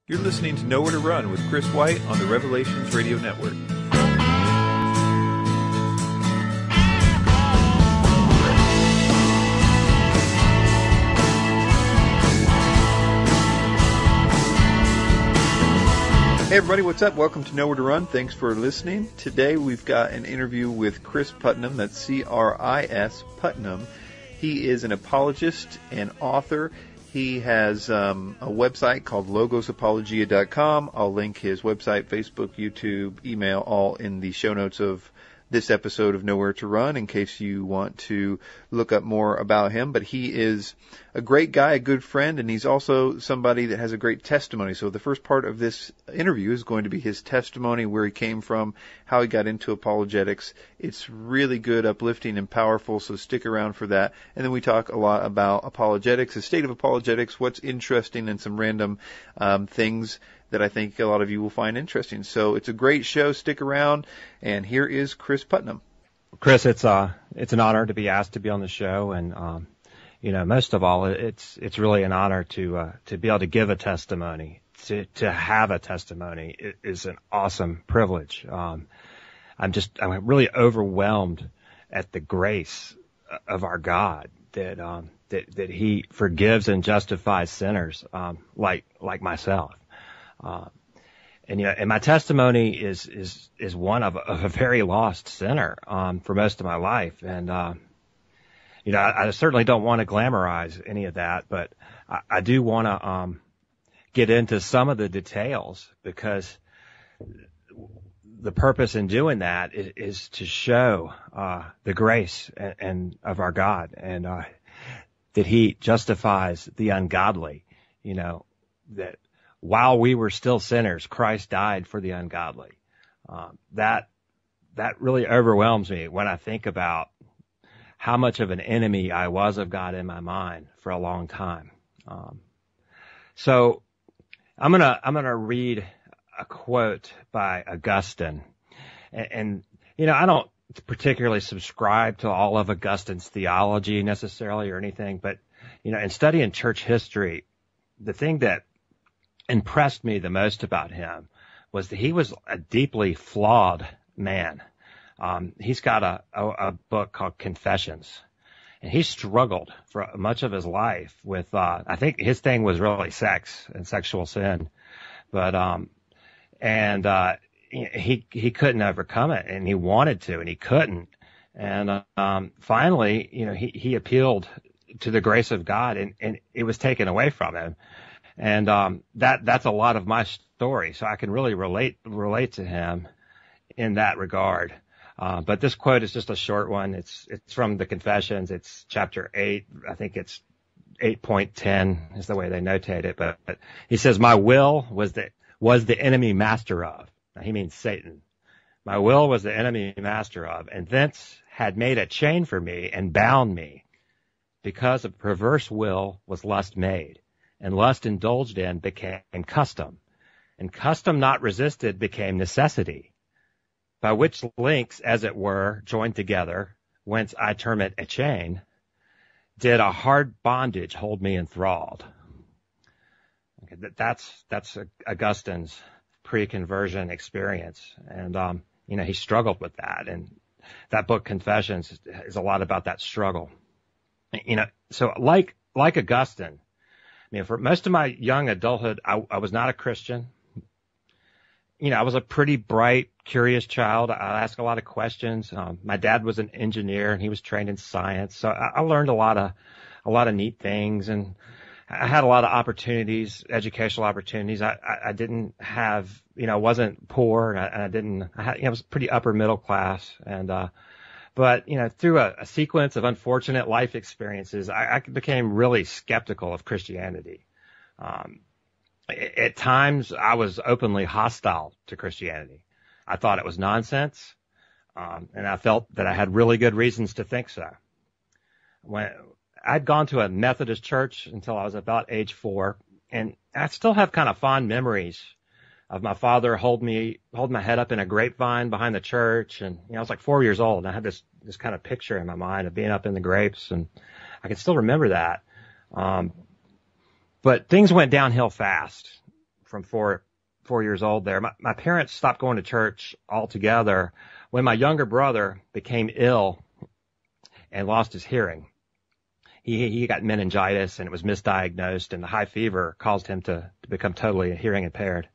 You're listening to Nowhere to Run with Chris White on the Revelations Radio Network. Hey everybody, what's up? Welcome to Nowhere to Run. Thanks for listening. Today we've got an interview with Chris Putnam. That's C-R-I-S, Putnam. He is an apologist and author. He has a website called logosapologia.com. I'll link his website, Facebook, YouTube, email, all in the show notes of this episode of Nowhere to Run in case you want to look up more about him. But he is a great guy, a good friend, and he's also somebody that has a great testimony. So the first part of this interview is going to be his testimony, where he came from, how he got into apologetics. It's really good, uplifting, and powerful, so stick around for that. And then we talk a lot about apologetics, the state of apologetics, what's interesting, and some random things that I think a lot of you will find interesting. So it's a great show. Stick around. And here is Chris Putnam. Chris, it's an honor to be asked to be on the show. And, most of all, it's really an honor to be able to give a testimony. To have a testimony is an awesome privilege. I'm really overwhelmed at the grace of our God that he forgives and justifies sinners, like myself. And my testimony is one of a very lost sinner, for most of my life. And, I certainly don't want to glamorize any of that, but I do want to, get into some of the details, because the purpose in doing that is to show, the grace and of our God, and, that he justifies the ungodly, that while we were still sinners, Christ died for the ungodly. That really overwhelms me when I think about how much of an enemy I was of God in my mind for a long time. So I'm gonna read a quote by Augustine, and I don't particularly subscribe to all of Augustine's theology necessarily or anything, but in studying church history, the thing that impressed me the most about him was that he was a deeply flawed man. He's got a book called Confessions, and he struggled for much of his life with, I think his thing was really sex and sexual sin, but, he couldn't overcome it, and he wanted to, and he couldn't. And, finally, he appealed to the grace of God, and it was taken away from him. And that's a lot of my story, so I can really relate to him in that regard. But this quote is just a short one. It's from the Confessions. It's chapter 8. I think it's 8.10 is the way they notate it. But he says, "My will was the enemy master of." Now he means Satan. "My will was the enemy master of, and thence had made a chain for me and bound me, because of perverse will was lust made. And lust indulged in became custom, and custom not resisted became necessity, by which links, as it were, joined together, whence I term it a chain, did a hard bondage hold me enthralled." Okay, that's Augustine's pre-conversion experience, and he struggled with that, and that book Confessions is a lot about that struggle. So like Augustine, for most of my young adulthood, I was not a Christian. I was a pretty bright, curious child. I asked a lot of questions. My dad was an engineer, and he was trained in science, so I learned a lot of neat things, and I had a lot of opportunities, educational opportunities. I didn't have, I wasn't poor, and I was pretty upper middle class, and but, through a sequence of unfortunate life experiences, I became really skeptical of Christianity. At times, I was openly hostile to Christianity. I thought it was nonsense, and I felt that I had really good reasons to think so. When I'd gone to a Methodist church until I was about age 4, and I still have kind of fond memories of my father hold my head up in a grapevine behind the church. And, I was like 4 years old, and I had this kind of picture in my mind of being up in the grapes, and I can still remember that. But things went downhill fast from 4 years old there. My parents stopped going to church altogether when my younger brother became ill and lost his hearing. He got meningitis, and it was misdiagnosed, and the high fever caused him to become totally hearing impaired.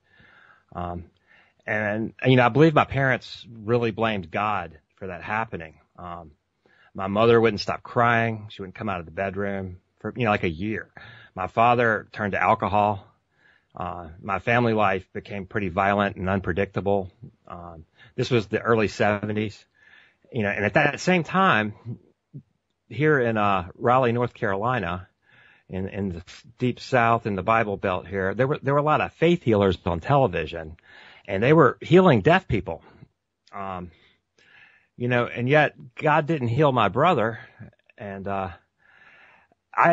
And I believe my parents really blamed God for that happening. My mother wouldn't stop crying. She wouldn't come out of the bedroom for, like a year. My father turned to alcohol. My family life became pretty violent and unpredictable. This was the early 70s, and at that same time, here in Raleigh, North Carolina, in the deep South in the Bible Belt here, there were a lot of faith healers on television, and they were healing deaf people. And yet God didn't heal my brother. And I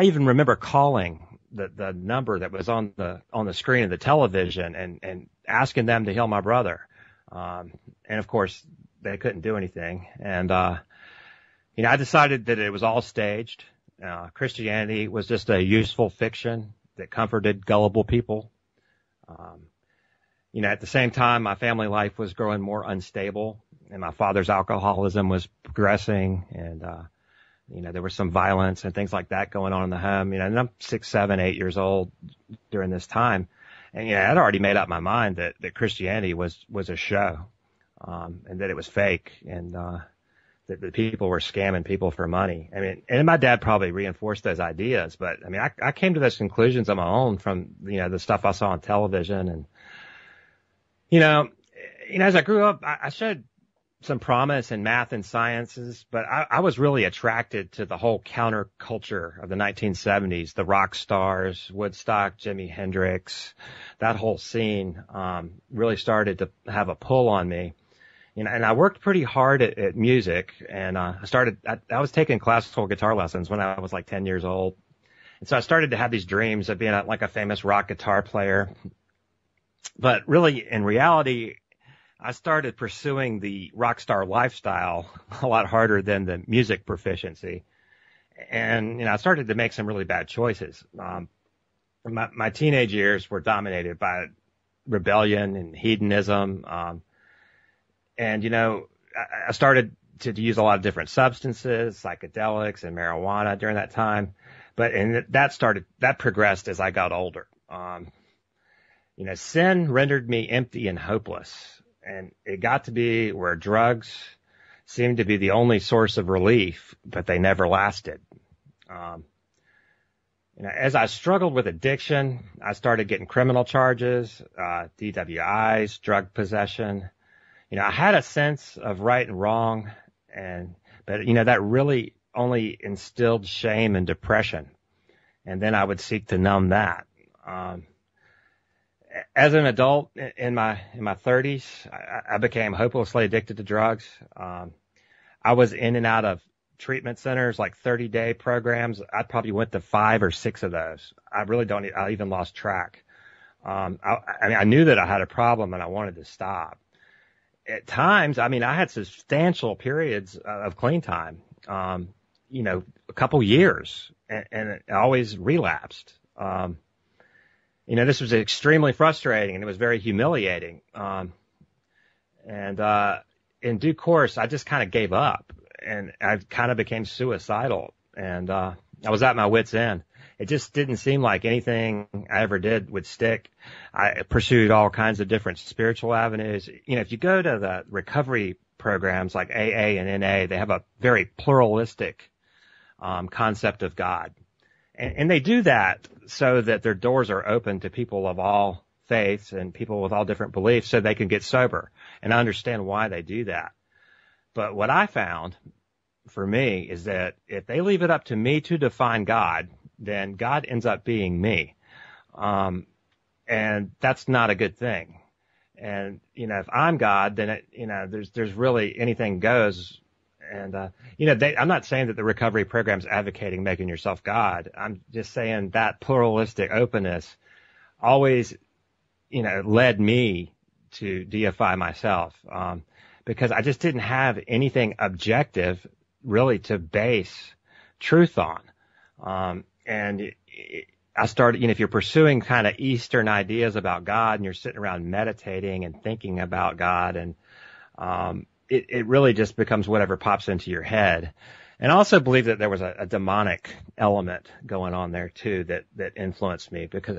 even remember calling the number that was on the screen of the television and asking them to heal my brother. And of course they couldn't do anything. And I decided that it was all staged. Christianity was just a useful fiction that comforted gullible people. At the same time, my family life was growing more unstable, and my father's alcoholism was progressing, and there was some violence and things like that going on in the home. And I'm 6, 7, 8 years old during this time, and I'd already made up my mind that Christianity was a show, and that it was fake, and that the people were scamming people for money. And my dad probably reinforced those ideas, but I came to those conclusions on my own from the stuff I saw on television. And as I grew up, I showed some promise in math and sciences, but I was really attracted to the whole counterculture of the 1970s, the rock stars, Woodstock, Jimi Hendrix. That whole scene really started to have a pull on me. And I worked pretty hard at music, and I was taking classical guitar lessons when I was like 10 years old. And so I started to have these dreams of being like a famous rock guitar player. But really, in reality, I started pursuing the rock star lifestyle a lot harder than the music proficiency. And, I started to make some really bad choices. My teenage years were dominated by rebellion and hedonism. And, I started to use a lot of different substances, psychedelics and marijuana during that time. That progressed as I got older. Sin rendered me empty and hopeless. And it got to be where drugs seemed to be the only source of relief, but they never lasted. As I struggled with addiction, I started getting criminal charges, DWIs, drug possession. I had a sense of right and wrong, but that really only instilled shame and depression. And then I would seek to numb that. As an adult in my 30s, I became hopelessly addicted to drugs. I was in and out of treatment centers, like 30-day programs. I probably went to 5 or 6 of those. I even lost track. I knew that I had a problem and I wanted to stop. At times, I had substantial periods of clean time, a couple years, and it always relapsed. This was extremely frustrating, and it was very humiliating. In due course, I just kind of gave up, and I kind of became suicidal, and I was at my wit's end. It just didn't seem like anything I ever did would stick. I pursued all kinds of different spiritual avenues. If you go to the recovery programs like AA and NA, they have a very pluralistic concept of God. And they do that so that their doors are open to people of all faiths and people with all different beliefs so they can get sober. And I understand why they do that. But what I found for me is that if they leave it up to me to define God, then God ends up being me. And that's not a good thing. And, if I'm God, then there's really anything goes. And, I'm not saying that the recovery program's advocating making yourself God. I'm just saying that pluralistic openness always, led me to deify myself, because I just didn't have anything objective really to base truth on. And I started, if you're pursuing kind of Eastern ideas about God and you're sitting around meditating and thinking about God, and it really just becomes whatever pops into your head. And I also believe that there was a demonic element going on there too that influenced me, because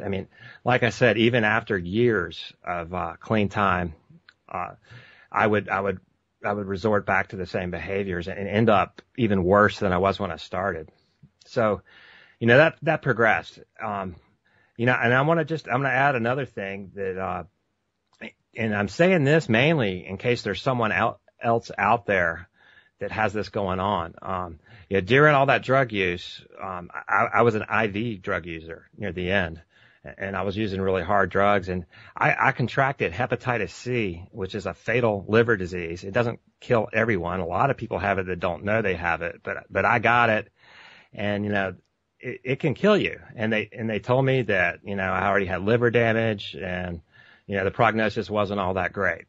like I said, even after years of clean time, I would resort back to the same behaviors and end up even worse than I was when I started. So, that progressed. And I'm going to add another thing that, and I'm saying this mainly in case there's someone else out there that has this going on. During all that drug use, I was an IV drug user near the end, and I was using really hard drugs, and I contracted hepatitis C, which is a fatal liver disease. It doesn't kill everyone. A lot of people have it that don't know they have it, but I got it, and it can kill you. And they told me that, I already had liver damage, and the prognosis wasn't all that great.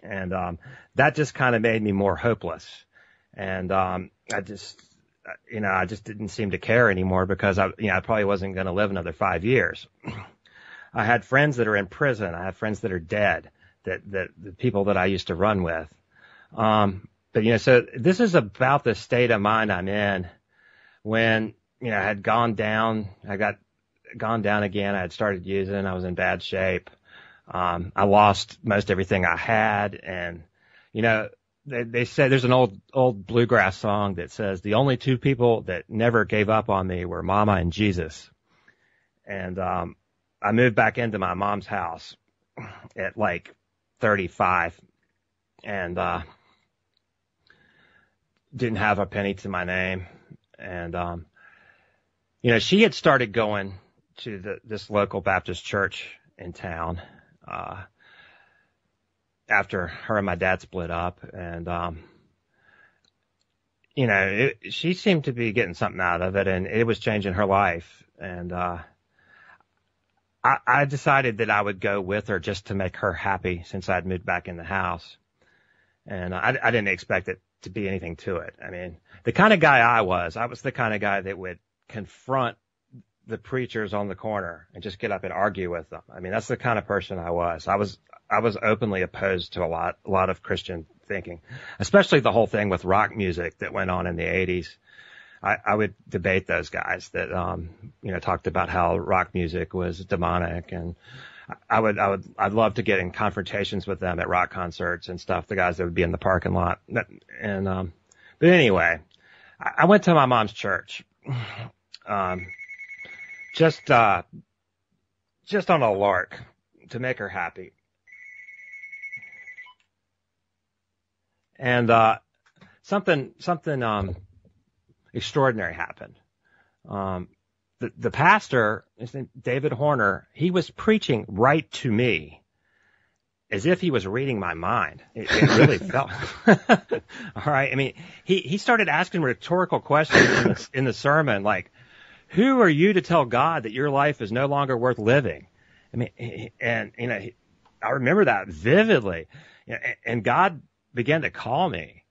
And that just kind of made me more hopeless. And I just didn't seem to care anymore, because I probably wasn't going to live another 5 years. I had friends that are in prison. I have friends that are dead, that the people that I used to run with. But so this is about the state of mind I'm in when, I had gone down. I got gone down again. I had started using. I was in bad shape. I lost most everything I had. And, they said there's an old bluegrass song that says the only two people that never gave up on me were Mama and Jesus. And, I moved back into my mom's house at like 35 and, didn't have a penny to my name. And, she had started going to this local Baptist church in town, after her and my dad split up. And, she seemed to be getting something out of it, and it was changing her life. And, I decided that I would go with her just to make her happy, since I'd moved back in the house. And I didn't expect it to be anything to it. The kind of guy I was the kind of guy that would confront the preachers on the corner and just get up and argue with them. That's the kind of person I was. I was openly opposed to a lot of Christian thinking, especially the whole thing with rock music that went on in the 80s. I would debate those guys that, talked about how rock music was demonic, and I'd love to get in confrontations with them at rock concerts and stuff, the guys that would be in the parking lot. And, but anyway, I went to my mom's church, just on a lark to make her happy. And, something extraordinary happened. The pastor, his name David Horner, he was preaching right to me as if he was reading my mind. It really felt, all right. He started asking rhetorical questions in the sermon, like, who are you to tell God that your life is no longer worth living? I remember that vividly, and God began to call me.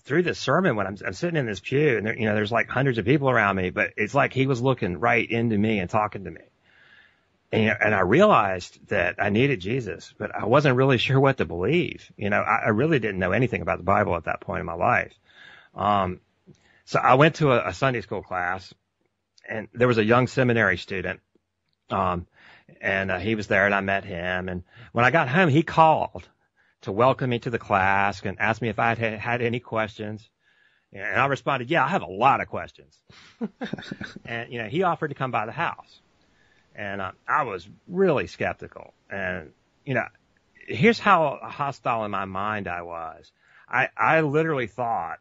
Through this sermon, when I'm sitting in this pew, and there's like hundreds of people around me, but it's like he was looking right into me and talking to me. And I realized that I needed Jesus, but I wasn't really sure what to believe. I really didn't know anything about the Bible at that point in my life. So I went to a Sunday school class, and there was a young seminary student, and he was there, and I met him. And when I got home, he called to welcome me to the class and asked me if I had any questions. And I responded, yeah, I have a lot of questions. And, he offered to come by the house. And I was really skeptical. And, here's how hostile in my mind I was. I literally thought,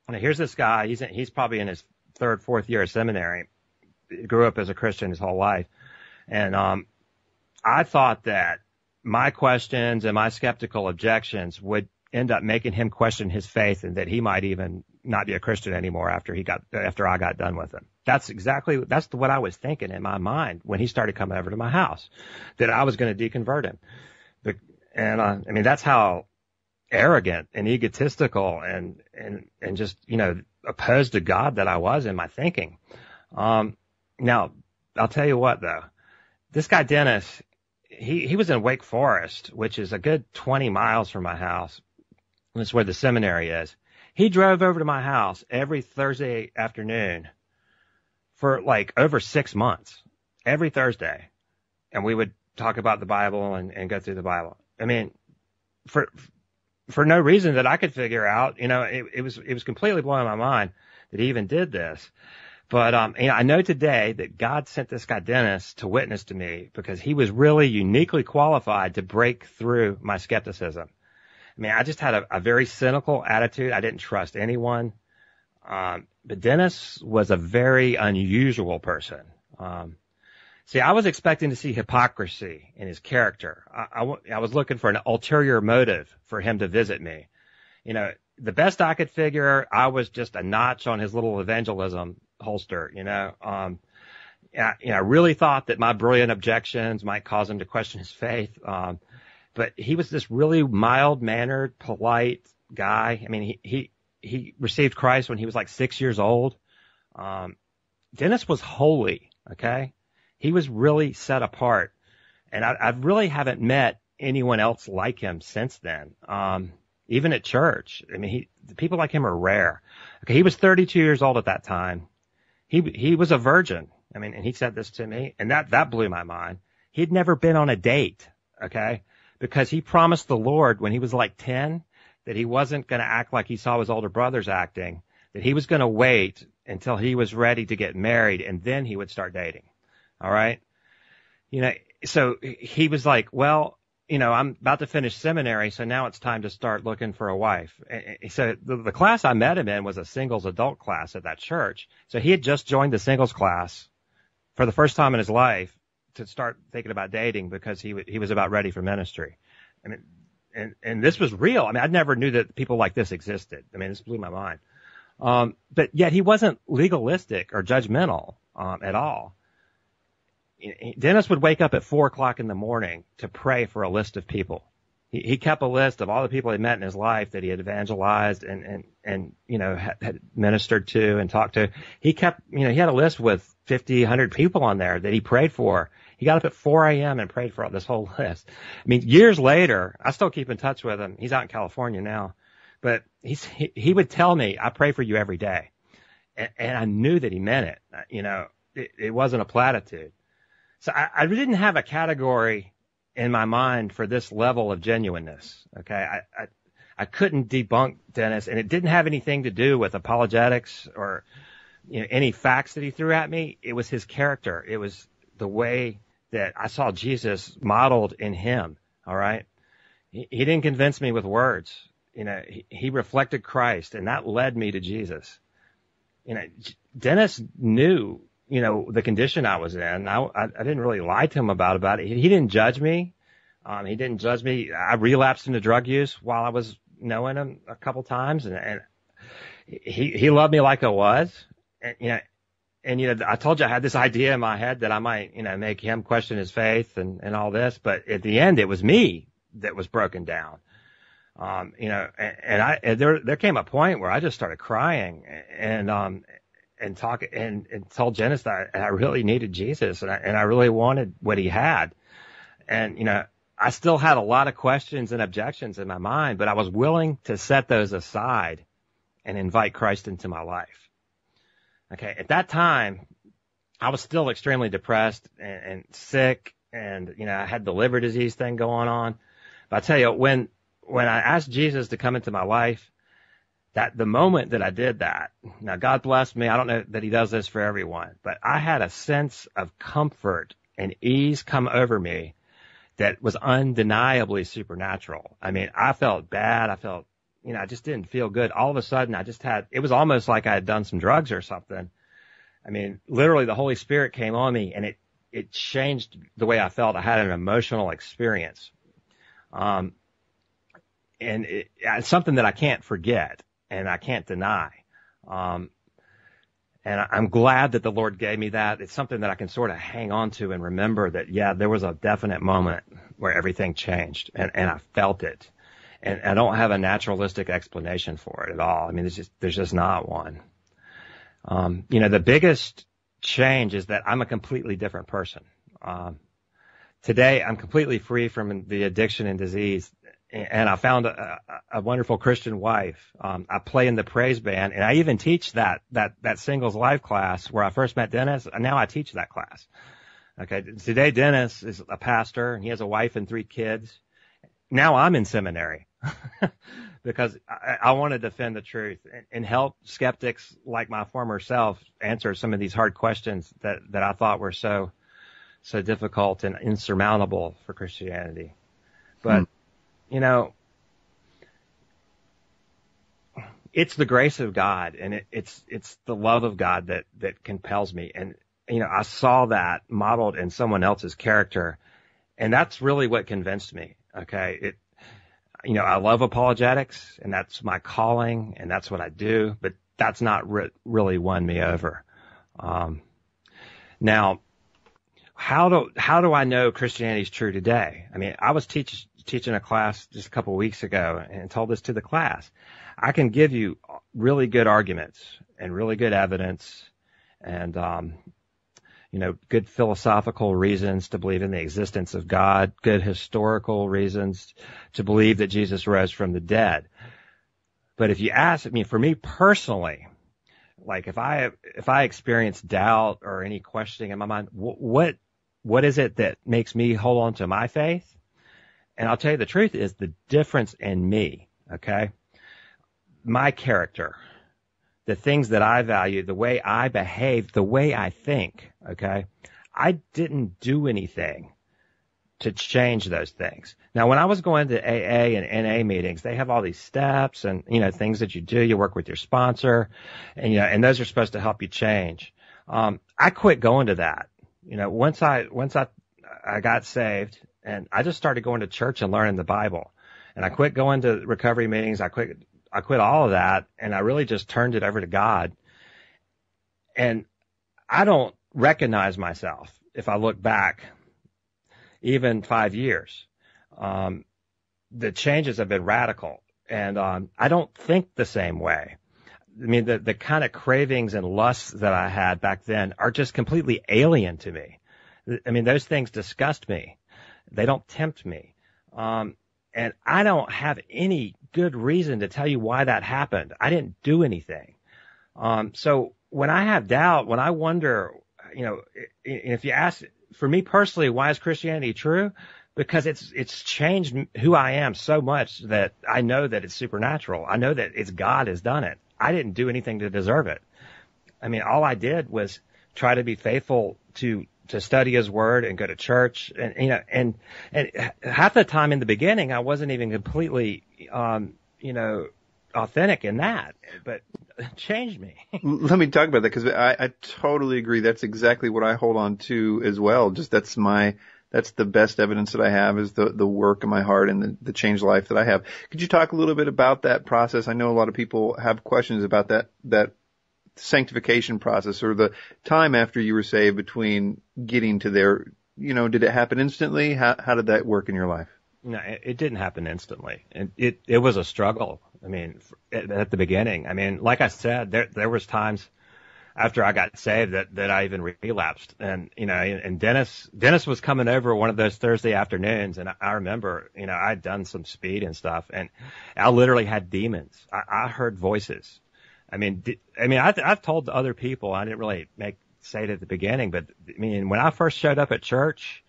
here's this guy, he's probably in his third, fourth year of seminary, grew up as a Christian his whole life. And I thought that my questions and my skeptical objections would end up making him question his faith, and that he might even not be a Christian anymore after I got done with him. That's what I was thinking in my mind when he started coming over to my house, that I was going to deconvert him. And that's how arrogant and egotistical and just, opposed to God that I was in my thinking. Now, I'll tell you what though, this guy Dennis, he was in Wake Forest, which is a good 20 miles from my house. That's where the seminary is. He drove over to my house every Thursday afternoon for like over 6 months, every Thursday. And we would talk about the Bible and go through the Bible. I mean, for no reason that I could figure out, it was completely blowing my mind that he even did this. But, I know today that God sent this guy Dennis to witness to me because he was really uniquely qualified to break through my skepticism. I mean, I just had a very cynical attitude. I didn't trust anyone. But Dennis was a very unusual person. See, I was expecting to see hypocrisy in his character. I was looking for an ulterior motive for him to visit me. The best I could figure, I was just a notch on his little evangelism holster, I really thought that my brilliant objections might cause him to question his faith. But he was this really mild-mannered, polite guy. I mean, he received Christ when he was like 6 years old. Dennis was holy, okay? He was really set apart. And I really haven't met anyone else like him since then. Even at church. I mean, people like him are rare. Okay, he was 32 years old at that time. He was a virgin. I mean, and he said this to me, and that blew my mind. He'd never been on a date, okay? Because he promised the Lord when he was like 10 that he wasn't going to act like he saw his older brothers acting, that he was going to wait until he was ready to get married, and then he would start dating. All right? So he was like, well, I'm about to finish seminary, so now it's time to start looking for a wife. So the class I met him in was a singles adult class at that church. So he had just joined the singles class for the first time in his life to start thinking about dating because he was about ready for ministry. I mean, and this was real. I mean, I never knew that people like this existed. I mean, this blew my mind. But yet he wasn't legalistic or judgmental, at all. Dennis would wake up at 4:00 in the morning to pray for a list of people. He kept a list of all the people he met in his life that he had evangelized and had ministered to and talked to. He kept, he had a list with 50, 100 people on there that he prayed for. He got up at 4 a.m. and prayed for this whole list. I mean, years later, I still keep in touch with him. He's out in California now, but he would tell me, I pray for you every day. And I knew that he meant it. It wasn't a platitude. So I didn't have a category in my mind for this level of genuineness. Okay. I couldn't debunk Dennis, and it didn't have anything to do with apologetics or, any facts that he threw at me. It was his character. It was the way that I saw Jesus modeled in him. All right. He didn't convince me with words. He reflected Christ, and that led me to Jesus. Dennis knew, the condition I was in. I didn't really lie to him about it. He didn't judge me. He didn't judge me. I relapsed into drug use while I was knowing him a couple times, and he loved me like I was. And I told you I had this idea in my head that I might, make him question his faith and all this, but at the end it was me that was broken down. There came a point where I just started crying and told Janice that I really needed Jesus and I really wanted what he had. And, I still had a lot of questions and objections in my mind, but I was willing to set those aside and invite Christ into my life. Okay. At that time, I was still extremely depressed and sick and, I had the liver disease thing going on. But I tell you, when I asked Jesus to come into my life, that the moment that I did that, now God bless me, I don't know that he does this for everyone, but I had a sense of comfort and ease come over me that was undeniably supernatural. I mean, I felt bad. I felt, I just didn't feel good. All of a sudden, it was almost like I had done some drugs or something. I mean, literally the Holy Spirit came on me and it changed the way I felt. I had an emotional experience. And it's something that I can't forget and I can't deny. And I'm glad that the Lord gave me that. It's something that I can sort of hang on to and remember that, there was a definite moment where everything changed and I felt it. And I don't have a naturalistic explanation for it at all. I mean, there's just not one. The biggest change is that I'm a completely different person. Today, I'm completely free from the addiction and disease, and I found a wonderful Christian wife. I play in the praise band, and I even teach that singles life class where I first met Dennis, and now I teach that class. Okay, today Dennis is a pastor, and he has a wife and 3 kids. Now I'm in seminary because I want to defend the truth and help skeptics like my former self answer some of these hard questions that I thought were so difficult and insurmountable for Christianity. But, you know, it's the grace of God, and it's the love of God that compels me. And, you know, I saw that modeled in someone else's character, and that's really what convinced me. Okay. You know, I love apologetics, and that's my calling, and that's what I do, but that's not really won me over. Now, how do I know Christianity is true today? I mean, I was teaching a class just a couple of weeks ago and told this to the class. I can give you really good arguments and really good evidence and, you know, good philosophical reasons to believe in the existence of God, good historical reasons to believe that Jesus rose from the dead. But if you ask me, for me personally, like if I experience doubt or any questioning in my mind, what is it that makes me hold on to my faith? And I'll tell you the truth is the difference in me, okay? My character, the things that I value, the way I behave, the way I think, okay? I didn't do anything to change those things. Now, when I was going to AA and NA meetings, they have all these steps and, you know, things that you do. You work with your sponsor and, you know, and those are supposed to help you change. I quit going to that. You know, once I got saved and I just started going to church and learning the Bible, and I quit going to recovery meetings. I quit all of that, and I really just turned it over to God. And I don't recognize myself if I look back even 5 years. The changes have been radical, and I don't think the same way. I mean, the kind of cravings and lusts that I had back then are just completely alien to me. I mean, those things disgust me. They don't tempt me. And I don't have any good reason to tell you why that happened. I didn't do anything. So when I have doubt, when I wonder, you know, if you ask, for me personally, why is Christianity true? Because it's changed who I am so much that I know that it's supernatural. I know that it's God has done it. I didn't do anything to deserve it. I mean, all I did was try to be faithful to study his word and go to church. And, you know, and half the time in the beginning, I wasn't even completely, you know, authentic in that, but it changed me. Let me talk about that, because I totally agree. That's exactly what I hold on to as well. Just that's the best evidence that I have, is the work in my heart and the changed life that I have. Could you talk a little bit about that process? I know a lot of people have questions about that sanctification process, or the time after you were saved between getting to there. You know, did it happen instantly? How did that work in your life? No, it didn't happen instantly. It was a struggle. I mean, at the beginning, I mean, like I said, there was times after I got saved that I even relapsed. And, you know, and Dennis was coming over one of those Thursday afternoons. And I remember, you know, I'd done some speed and stuff, and I literally had demons. I heard voices. I mean, I've told other people, I didn't really say it at the beginning, but I mean, when I first showed up at church,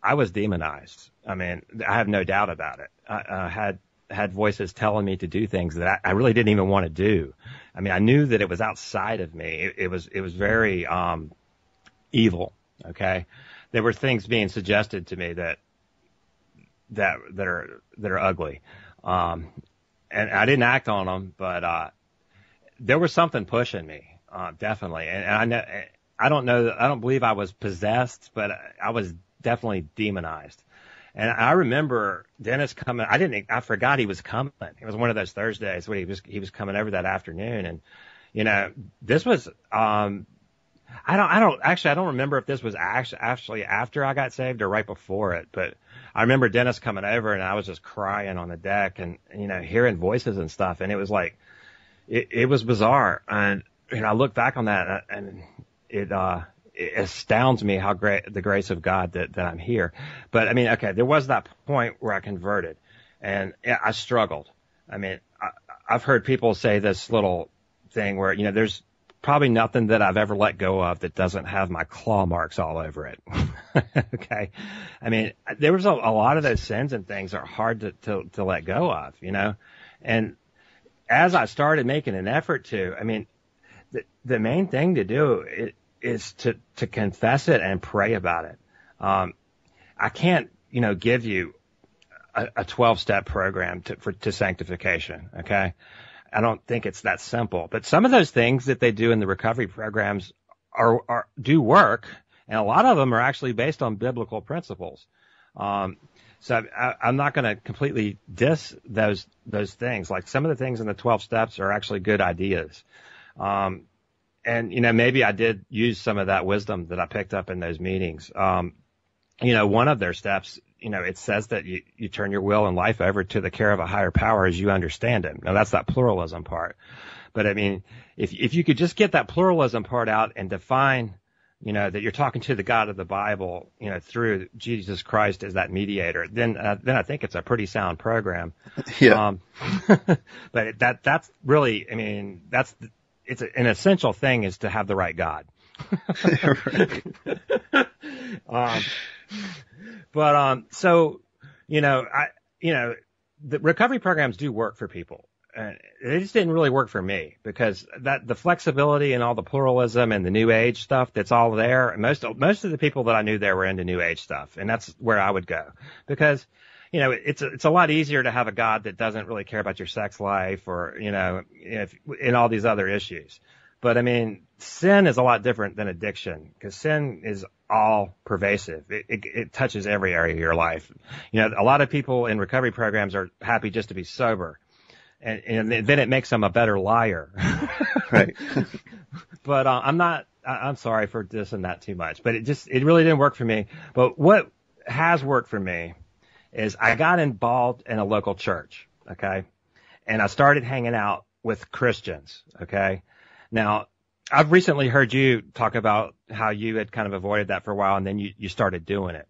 I was demonized. I mean, I have no doubt about it. I had voices telling me to do things that I really didn't even want to do. I mean, I knew that it was outside of me. It was very, evil. Okay. There were things being suggested to me that are ugly. And I didn't act on them, but, there was something pushing me, definitely. And I don't believe I was possessed, but I was definitely demonized. And I remember Dennis coming. I forgot he was coming. It was one of those Thursdays when he was coming over that afternoon. And, you know, this was, I don't remember if this was actually after I got saved or right before it, but I remember Dennis coming over and I was just crying on the deck and, you know, hearing voices and stuff. And it was like, it was bizarre. And, you know, I look back on that and it astounds me how great the grace of God that I'm here. But I mean, okay, there was that point where I converted, and I struggled. I mean, I've heard people say this little thing where, there's probably nothing that I've ever let go of that doesn't have my claw marks all over it. Okay. I mean, there was a lot of those sins and things are hard to let go of, and as I started making an effort to, I mean, the main thing to do is to confess it and pray about it. I can't, give you a 12-step program to sanctification. Okay. I don't think it's that simple, but some of those things that they do in the recovery programs do work, and a lot of them are actually based on biblical principles. So I'm not going to completely diss those things. Like some of the things in the 12 steps are actually good ideas. And, maybe I did use some of that wisdom that I picked up in those meetings. One of their steps, it says that you turn your will and life over to the care of a higher power as you understand it. Now that's that pluralism part. But I mean, if you could just get that pluralism part out and define, that you're talking to the God of the Bible, through Jesus Christ as that mediator, then I think it's a pretty sound program. Yeah. But that's really, I mean, it's an essential thing is to have the right God. So, the recovery programs do work for people. They just didn't really work for me because the flexibility and all the pluralism and the new age stuff that's all there. Most of the people that I knew there were into new age stuff, and that's where I would go because, it's a lot easier to have a God that doesn't really care about your sex life or, in all these other issues. But I mean, sin is a lot different than addiction because sin is all pervasive. It touches every area of your life. A lot of people in recovery programs are happy just to be sober. And then it makes them a better liar. Right. But, I'm sorry for dissing that too much, but it really didn't work for me. But what has worked for me is I got involved in a local church. Okay. And I started hanging out with Christians. Okay. Now, I've recently heard you talk about how you had kind of avoided that for a while and then you started doing it.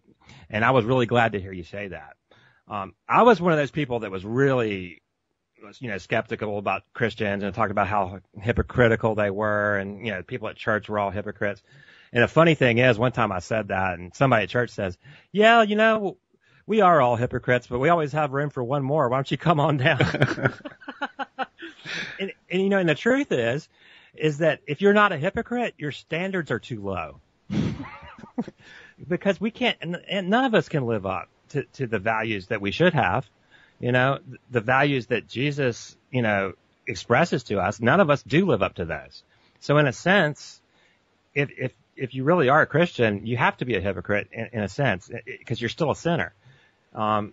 And I was really glad to hear you say that. I was one of those people that was really, skeptical about Christians and talked about how hypocritical they were. And, people at church were all hypocrites. And the funny thing is, one time I said that and somebody at church says, yeah, we are all hypocrites, but we always have room for one more. Why don't you come on down? And the truth is that if you're not a hypocrite, your standards are too low. Because we can't, and none of us can live up to the values that we should have. The values that Jesus, expresses to us, none of us do live up to those. So in a sense, if you really are a Christian, you have to be a hypocrite in a sense, because you're still a sinner. But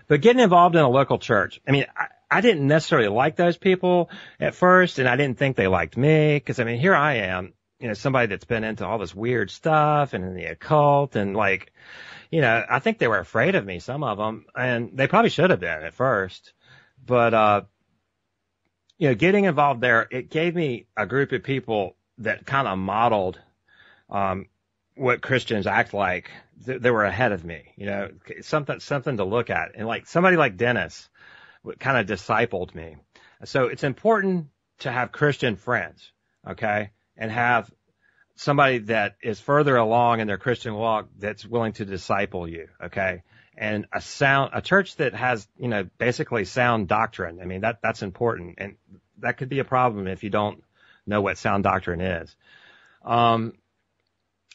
getting involved in a local church, I mean, I didn't necessarily like those people at first, and I didn't think they liked me, because I mean, here I am, somebody that's been into all this weird stuff and in the occult, and I think they were afraid of me, some of them, and they probably should have been at first. But, getting involved there, it gave me a group of people that kind of modeled, what Christians act like. They were ahead of me, something to look at. And somebody like Dennis kind of discipled me. So it's important to have Christian friends, okay, and have somebody that is further along in their Christian walk that's willing to disciple you, okay, and a church that has, basically sound doctrine. I mean, that's important, and that could be a problem if you don't know what sound doctrine is.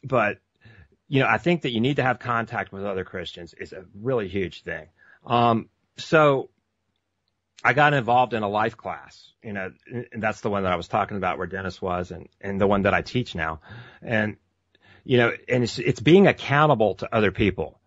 But I think that you need to have contact with other Christians is a really huge thing. So I got involved in a life class, and that's the one that I was talking about where Dennis was and the one that I teach now. And, and it's being accountable to other people.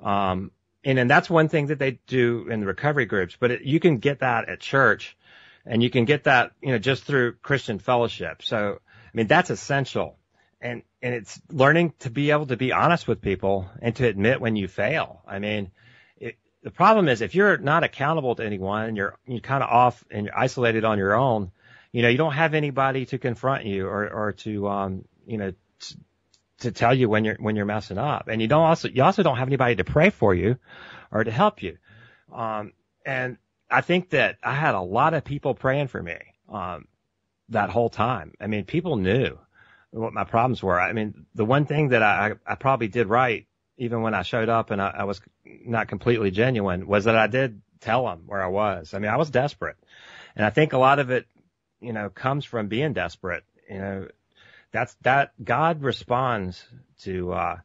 And then that's one thing that they do in the recovery groups, but you can get that at church and you can get that, just through Christian fellowship. So, I mean, that's essential. And it's learning to be able to be honest with people and to admit when you fail. I mean, the problem is if you're not accountable to anyone and you're kind of off and you're isolated on your own, you don't have anybody to confront you or to, to tell you when you're messing up. And you also don't have anybody to pray for you or to help you. And I think that I had a lot of people praying for me, that whole time. I mean, people knew what my problems were. I mean, the one thing that I probably did right, even when I showed up and I was not completely genuine, was that I did tell them where I was. I mean, I was desperate. And I think a lot of it, comes from being desperate. That God responds to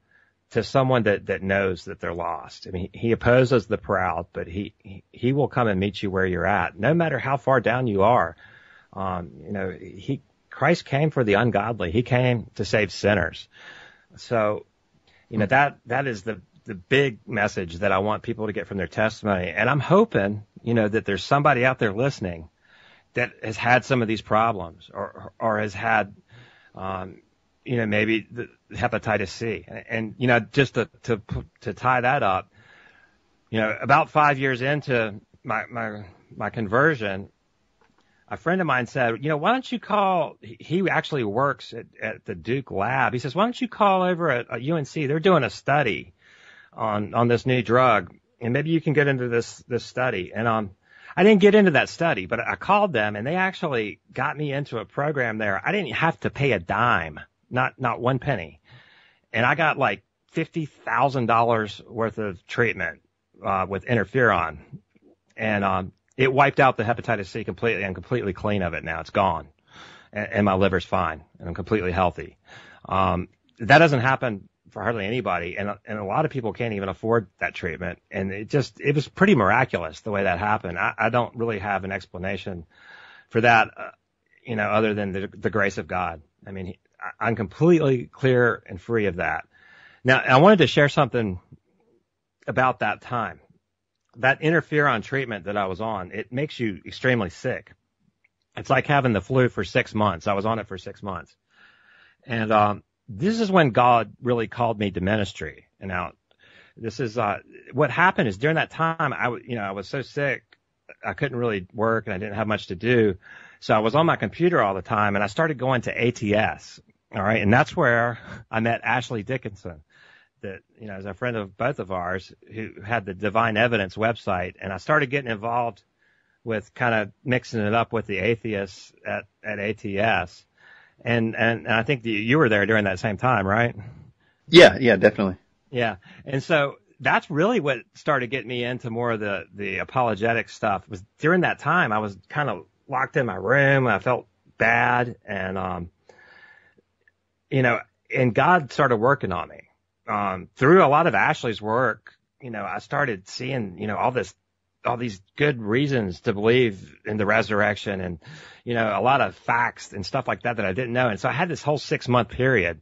someone that knows that they're lost. I mean, he opposes the proud, but he will come and meet you where you're at, no matter how far down you are. Christ came for the ungodly. He came to save sinners. So, that is the big message that I want people to get from their testimony. And I'm hoping, that there's somebody out there listening that has had some of these problems or has had, maybe the hepatitis C. And just to tie that up, about 5 years into my conversion, a friend of mine said, why don't you call, he actually works at the Duke lab. He says, why don't you call over at UNC? They're doing a study on this new drug, and maybe you can get into this study. And I didn't get into that study, but I called them, and they actually got me into a program there. I didn't have to pay a dime, not one penny. And I got like $50,000 worth of treatment with interferon. And it wiped out the hepatitis C completely. I'm completely clean of it now. It's gone. And my liver's fine, and I'm completely healthy. That doesn't happen for hardly anybody, and a lot of people can't even afford that treatment. And it was pretty miraculous the way that happened. I don't really have an explanation for that, other than the grace of God. I mean, I'm completely clear and free of that. Now, I wanted to share something about that time. That interferon treatment that I was on, it makes you extremely sick. It's like having the flu for 6 months. I was on it for 6 months. And this is when God really called me to ministry. And now, this is what happened is during that time, I was so sick, I couldn't really work, and I didn't have much to do. So I was on my computer all the time, and I started going to ATS. All right, and that's where I met Ashley Dickinson, that is a friend of both of ours, who had the Divine Evidence website. And I started getting involved with kind of mixing it up with the atheists at ATS. And I think you were there during that same time, right? Yeah, definitely. Yeah. And so that's really what started getting me into more of the apologetic stuff. Was during that time I was kind of locked in my room. I felt bad, and and God started working on me. Through a lot of Ashley's work, I started seeing, all these good reasons to believe in the resurrection, and, a lot of facts and stuff like that I didn't know. And so I had this whole 6-month period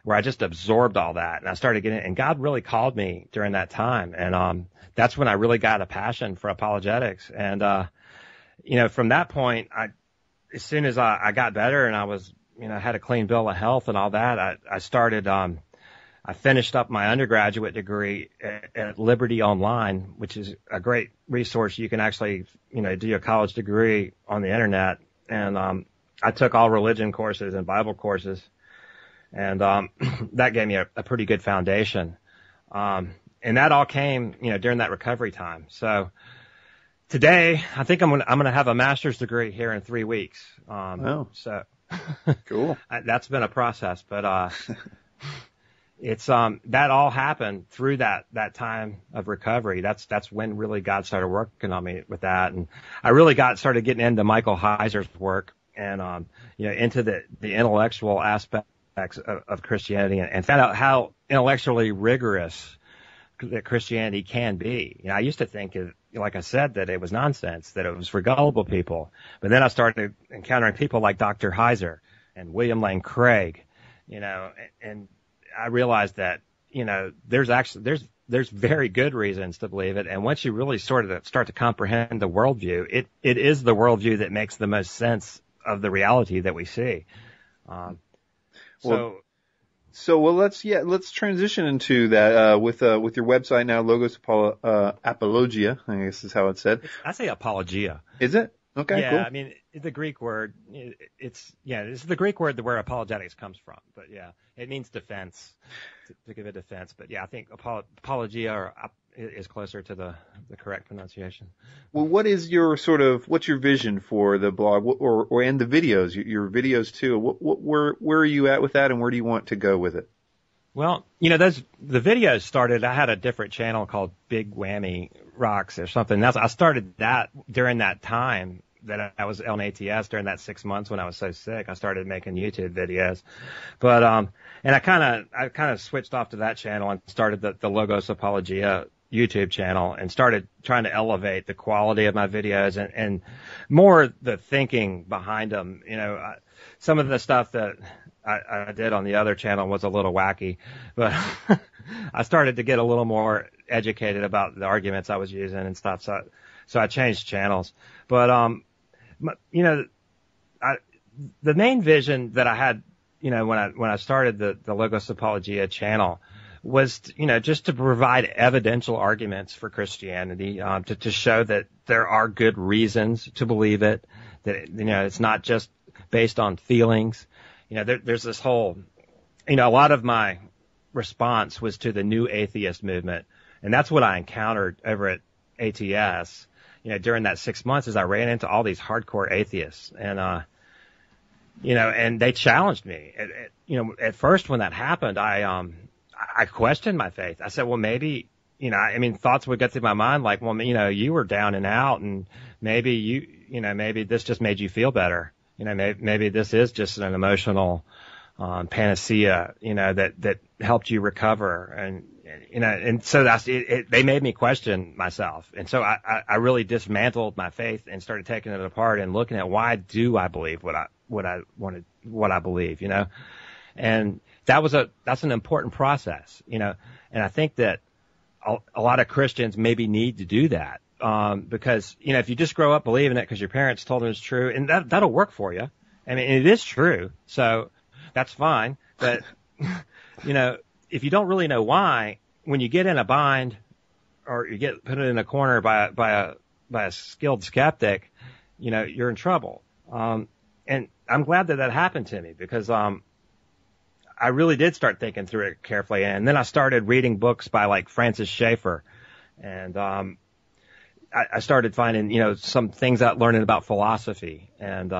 where I just absorbed all that, and I started getting it. And God really called me during that time. And, that's when I really got a passion for apologetics. And, from that point, as soon as I got better and I was, had a clean bill of health and all that, I started, I finished up my undergraduate degree at Liberty Online, which is a great resource. You can actually, do a college degree on the internet. And I took all religion courses and Bible courses, and that gave me a pretty good foundation. And that all came, during that recovery time. So today, I think I'm gonna have a master's degree here in 3 weeks. Oh, so cool. That's been a process, but it's that all happened through that time of recovery. That's when really God started working on me with that. And I really started getting into Michael Heiser's work, and into the intellectual aspects of Christianity, and found out how intellectually rigorous that Christianity can be. I used to think, like I said, that it was nonsense, that it was for gullible people. But then I started encountering people like Dr. Heiser and William Lane Craig, and I realized that, there's very good reasons to believe it. And once you really start to comprehend the worldview, it is the worldview that makes the most sense of the reality that we see. Let's transition into that, with your website now, Logos Apologia, I guess is how it's said. I say apologia. Is it? Okay, yeah, cool. I mean, the Greek word, it's the Greek word where apologetics comes from. But yeah, it means defense, to give a defense. But yeah, I think apologia is closer to the correct pronunciation. Well, what's your vision for the blog or and the videos, your videos too? Where are you at with that, and where do you want to go with it? Well, the videos started, I had a different channel called Big Whammy Rocks or something. I started that during that time that I was on ATS, during that 6 months when I was so sick. I started making YouTube videos. But, and I kind of switched off to that channel and started the Logos Apologia YouTube channel and started trying to elevate the quality of my videos and more the thinking behind them. Some of the stuff that I did on the other channel was a little wacky, but I started to get a little more educated about the arguments I was using and stuff. So I changed channels. But, the main vision that I had, when I started the Logos Apologia channel was, just to provide evidential arguments for Christianity, to show that there are good reasons to believe it, that, it's not just based on feelings. There's this whole, a lot of my response was to the new atheist movement. And that's what I encountered over at ATS, during that 6 months, as I ran into all these hardcore atheists and, and they challenged me. At first when that happened, I questioned my faith. I said, well, maybe, thoughts would get through my mind like, well, you were down and out and maybe maybe this just made you feel better. Maybe this is just an emotional panacea, that helped you recover. And so they made me question myself. And so I really dismantled my faith and started taking it apart and looking at why do I believe what I believe, and that's an important process, and I think that a lot of Christians maybe need to do that. Because, if you just grow up believing it because your parents told them it's true, and that'll work for you. I mean, it is true. So that's fine. But, if you don't really know why, when you get in a bind or you get put in a corner by a skilled skeptic, you're in trouble. And I'm glad that happened to me because, I really did start thinking through it carefully. And then I started reading books by like Francis Schaeffer and, I started finding, some things out learning about philosophy. And,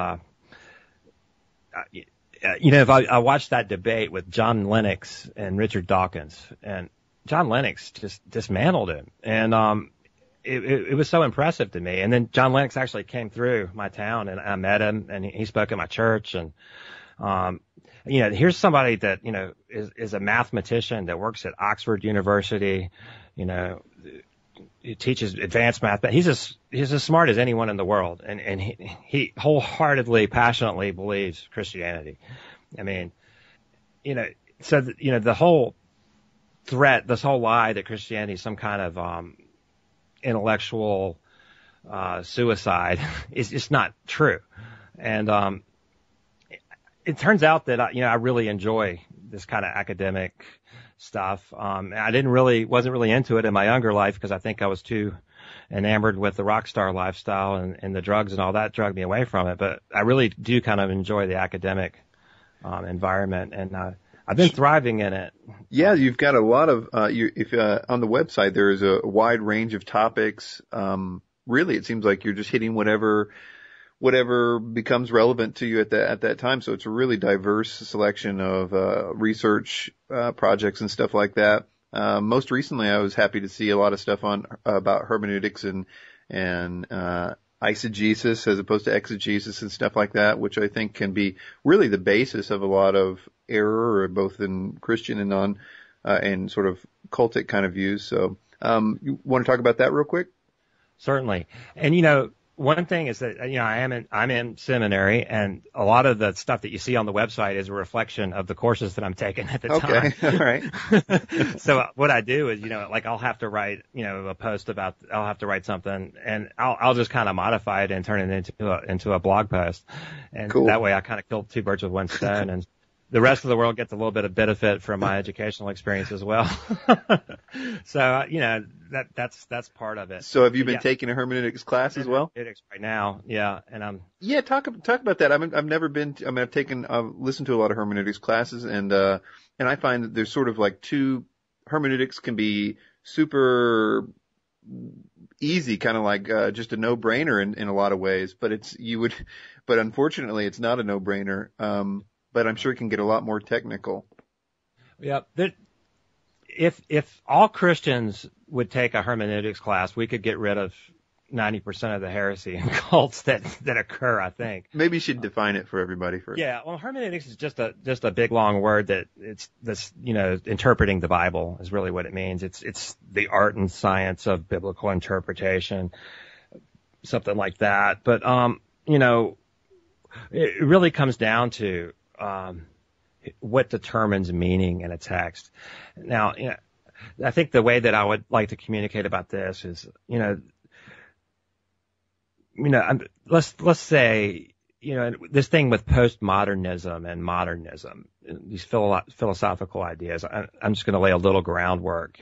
if I watched that debate with John Lennox and Richard Dawkins, and John Lennox just dismantled him. And, it was so impressive to me. And then John Lennox actually came through my town and I met him and he spoke at my church. And, here's somebody that, is a mathematician that works at Oxford University, he teaches advanced math, but he's as smart as anyone in the world. And he wholeheartedly, passionately believes Christianity. I mean, the whole threat, this whole lie that Christianity is some kind of, intellectual, suicide is just not true. And, it turns out that, I really enjoy this kind of academic stuff. I wasn't really into it in my younger life because I think I was too enamored with the rock star lifestyle and the drugs and all that drug me away from it. But I really do kind of enjoy the academic, environment and, I've been thriving in it. Yeah, you've got a lot of, on the website, there is a wide range of topics. Really, it seems like you're just hitting whatever becomes relevant to you at that time. So it's a really diverse selection of, research, projects and stuff like that. Most recently, I was happy to see a lot of stuff about hermeneutics and eisegesis as opposed to exegesis and stuff like that, which I think can be really the basis of a lot of error, both in Christian and non, and sort of cultic kind of views. So, you want to talk about that real quick? Certainly. And, one thing is that, I'm in seminary and a lot of the stuff that you see on the website is a reflection of the courses that I'm taking at the time. Okay. All right. So what I do is, I'll have to write, a post I'll have to write something and I'll just kind of modify it and turn it into a blog post. And cool. That way I kind of kill two birds with one stone. the rest of the world gets a little bit of benefit from my educational experience as well. So, that's part of it. So have you been taking a hermeneutics class as well? Hermeneutics right now. Yeah. And talk about that. I've never been, I've listened to a lot of hermeneutics classes, and I find that there's sort of like hermeneutics can be super easy, kind of like just a no-brainer in a lot of ways, but unfortunately it's not a no-brainer. But I'm sure it can get a lot more technical. Yeah. If all Christians would take a hermeneutics class, we could get rid of 90% of the heresy and cults that occur, I think. Maybe you should define it for everybody first. Yeah. Well, hermeneutics is just a big long word that it's this, interpreting the Bible is really what it means. It's the art and science of biblical interpretation, something like that. But, it really comes down to, what determines meaning in a text. Now, I think the way that I would like to communicate about this is, let's say, this thing with postmodernism and modernism, these philosophical ideas, I'm just going to lay a little groundwork.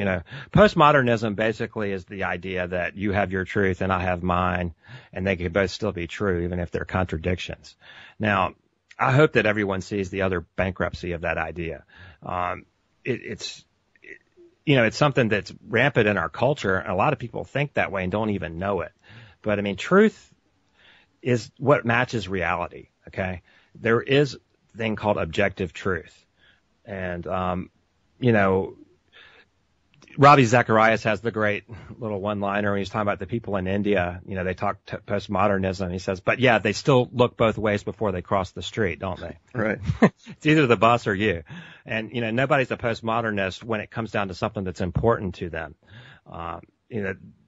Postmodernism basically is the idea that you have your truth and I have mine, and they can both still be true, even if they're contradictions. Now, I hope that everyone sees the utter bankruptcy of that idea. It's something that's rampant in our culture, and a lot of people think that way and don't even know it. But truth is what matches reality. Okay. There is a thing called objective truth. And, Ravi Zacharias has the great little one-liner when he's talking about the people in India. They talk postmodernism. He says, but yeah, they still look both ways before they cross the street, don't they? Right. It's either the bus or you. And, nobody's a postmodernist when it comes down to something that's important to them.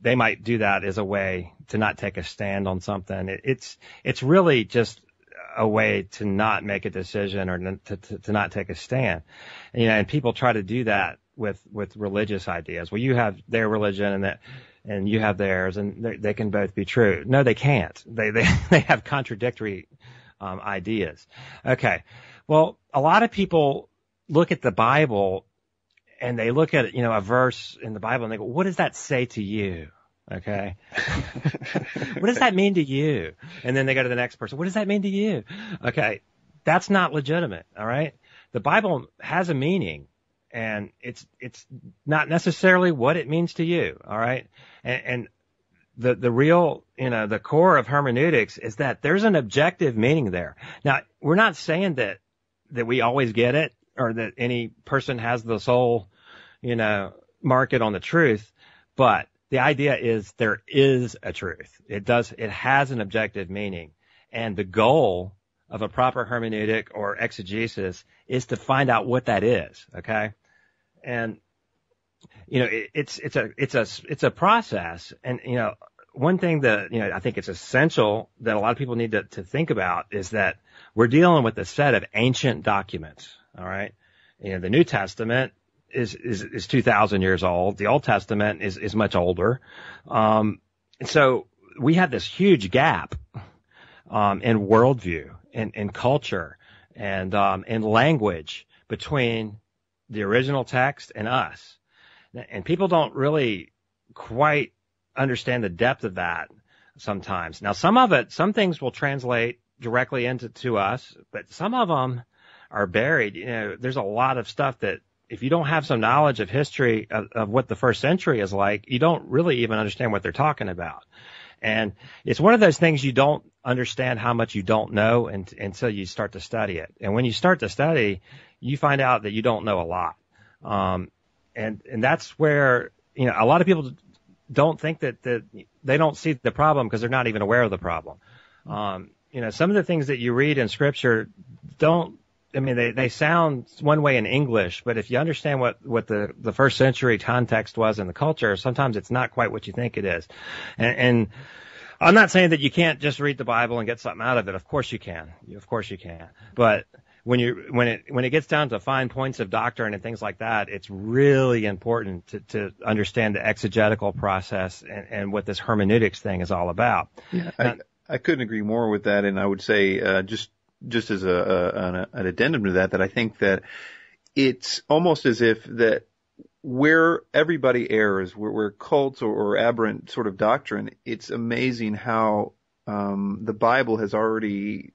They might do that as a way to not take a stand on something. It's really just a way to not make a decision or to not take a stand. And people try to do that with religious ideas. Well, you have their religion and you have theirs, and they can both be true. No, they can't. They have contradictory ideas. Okay. Well, a lot of people look at the Bible and they look at, a verse in the Bible and they go, what does that say to you? Okay. What does that mean to you? And then they go to the next person. What does that mean to you? Okay. That's not legitimate. All right. The Bible has a meaning, and it's not necessarily what it means to you. All right. And the real, the core of hermeneutics is that there's an objective meaning there. Now, we're not saying that we always get it, or that any person has the sole, market on the truth, but the idea is there is a truth. It has an objective meaning. And the goal of a proper hermeneutic or exegesis is to find out what that is. Okay. And, it's a process. And, one thing that, I think it's essential that a lot of people need to think about is that we're dealing with a set of ancient documents. All right. The New Testament is 2,000 years old. The Old Testament is much older. And so we have this huge gap, in worldview and in culture and, in language between the original text and us. And people don't really quite understand the depth of that sometimes. Now, some things will translate directly to us, but some of them are buried. There's a lot of stuff that if you don't have some knowledge of history of what the first century is like, you don't really even understand what they're talking about. And it's one of those things you don't understand how much you don't know until you start to study it. And when you start to study, you find out that you don't know a lot. And that's where, a lot of people don't think that they don't see the problem because they're not even aware of the problem. Some of the things that you read in Scripture they sound one way in English, but if you understand what the first century context was in the culture, sometimes it's not quite what you think it is. And I'm not saying that you can't just read the Bible and get something out of it. Of course you can. Of course you can. But when it gets down to fine points of doctrine and things like that, it's really important to understand the exegetical process and what this hermeneutics thing is all about. Yeah, I couldn't agree more with that. And I would say, just just as an addendum to that I think that it's almost as if that where everybody errs, where cults or aberrant sort of doctrine, it's amazing how the Bible has already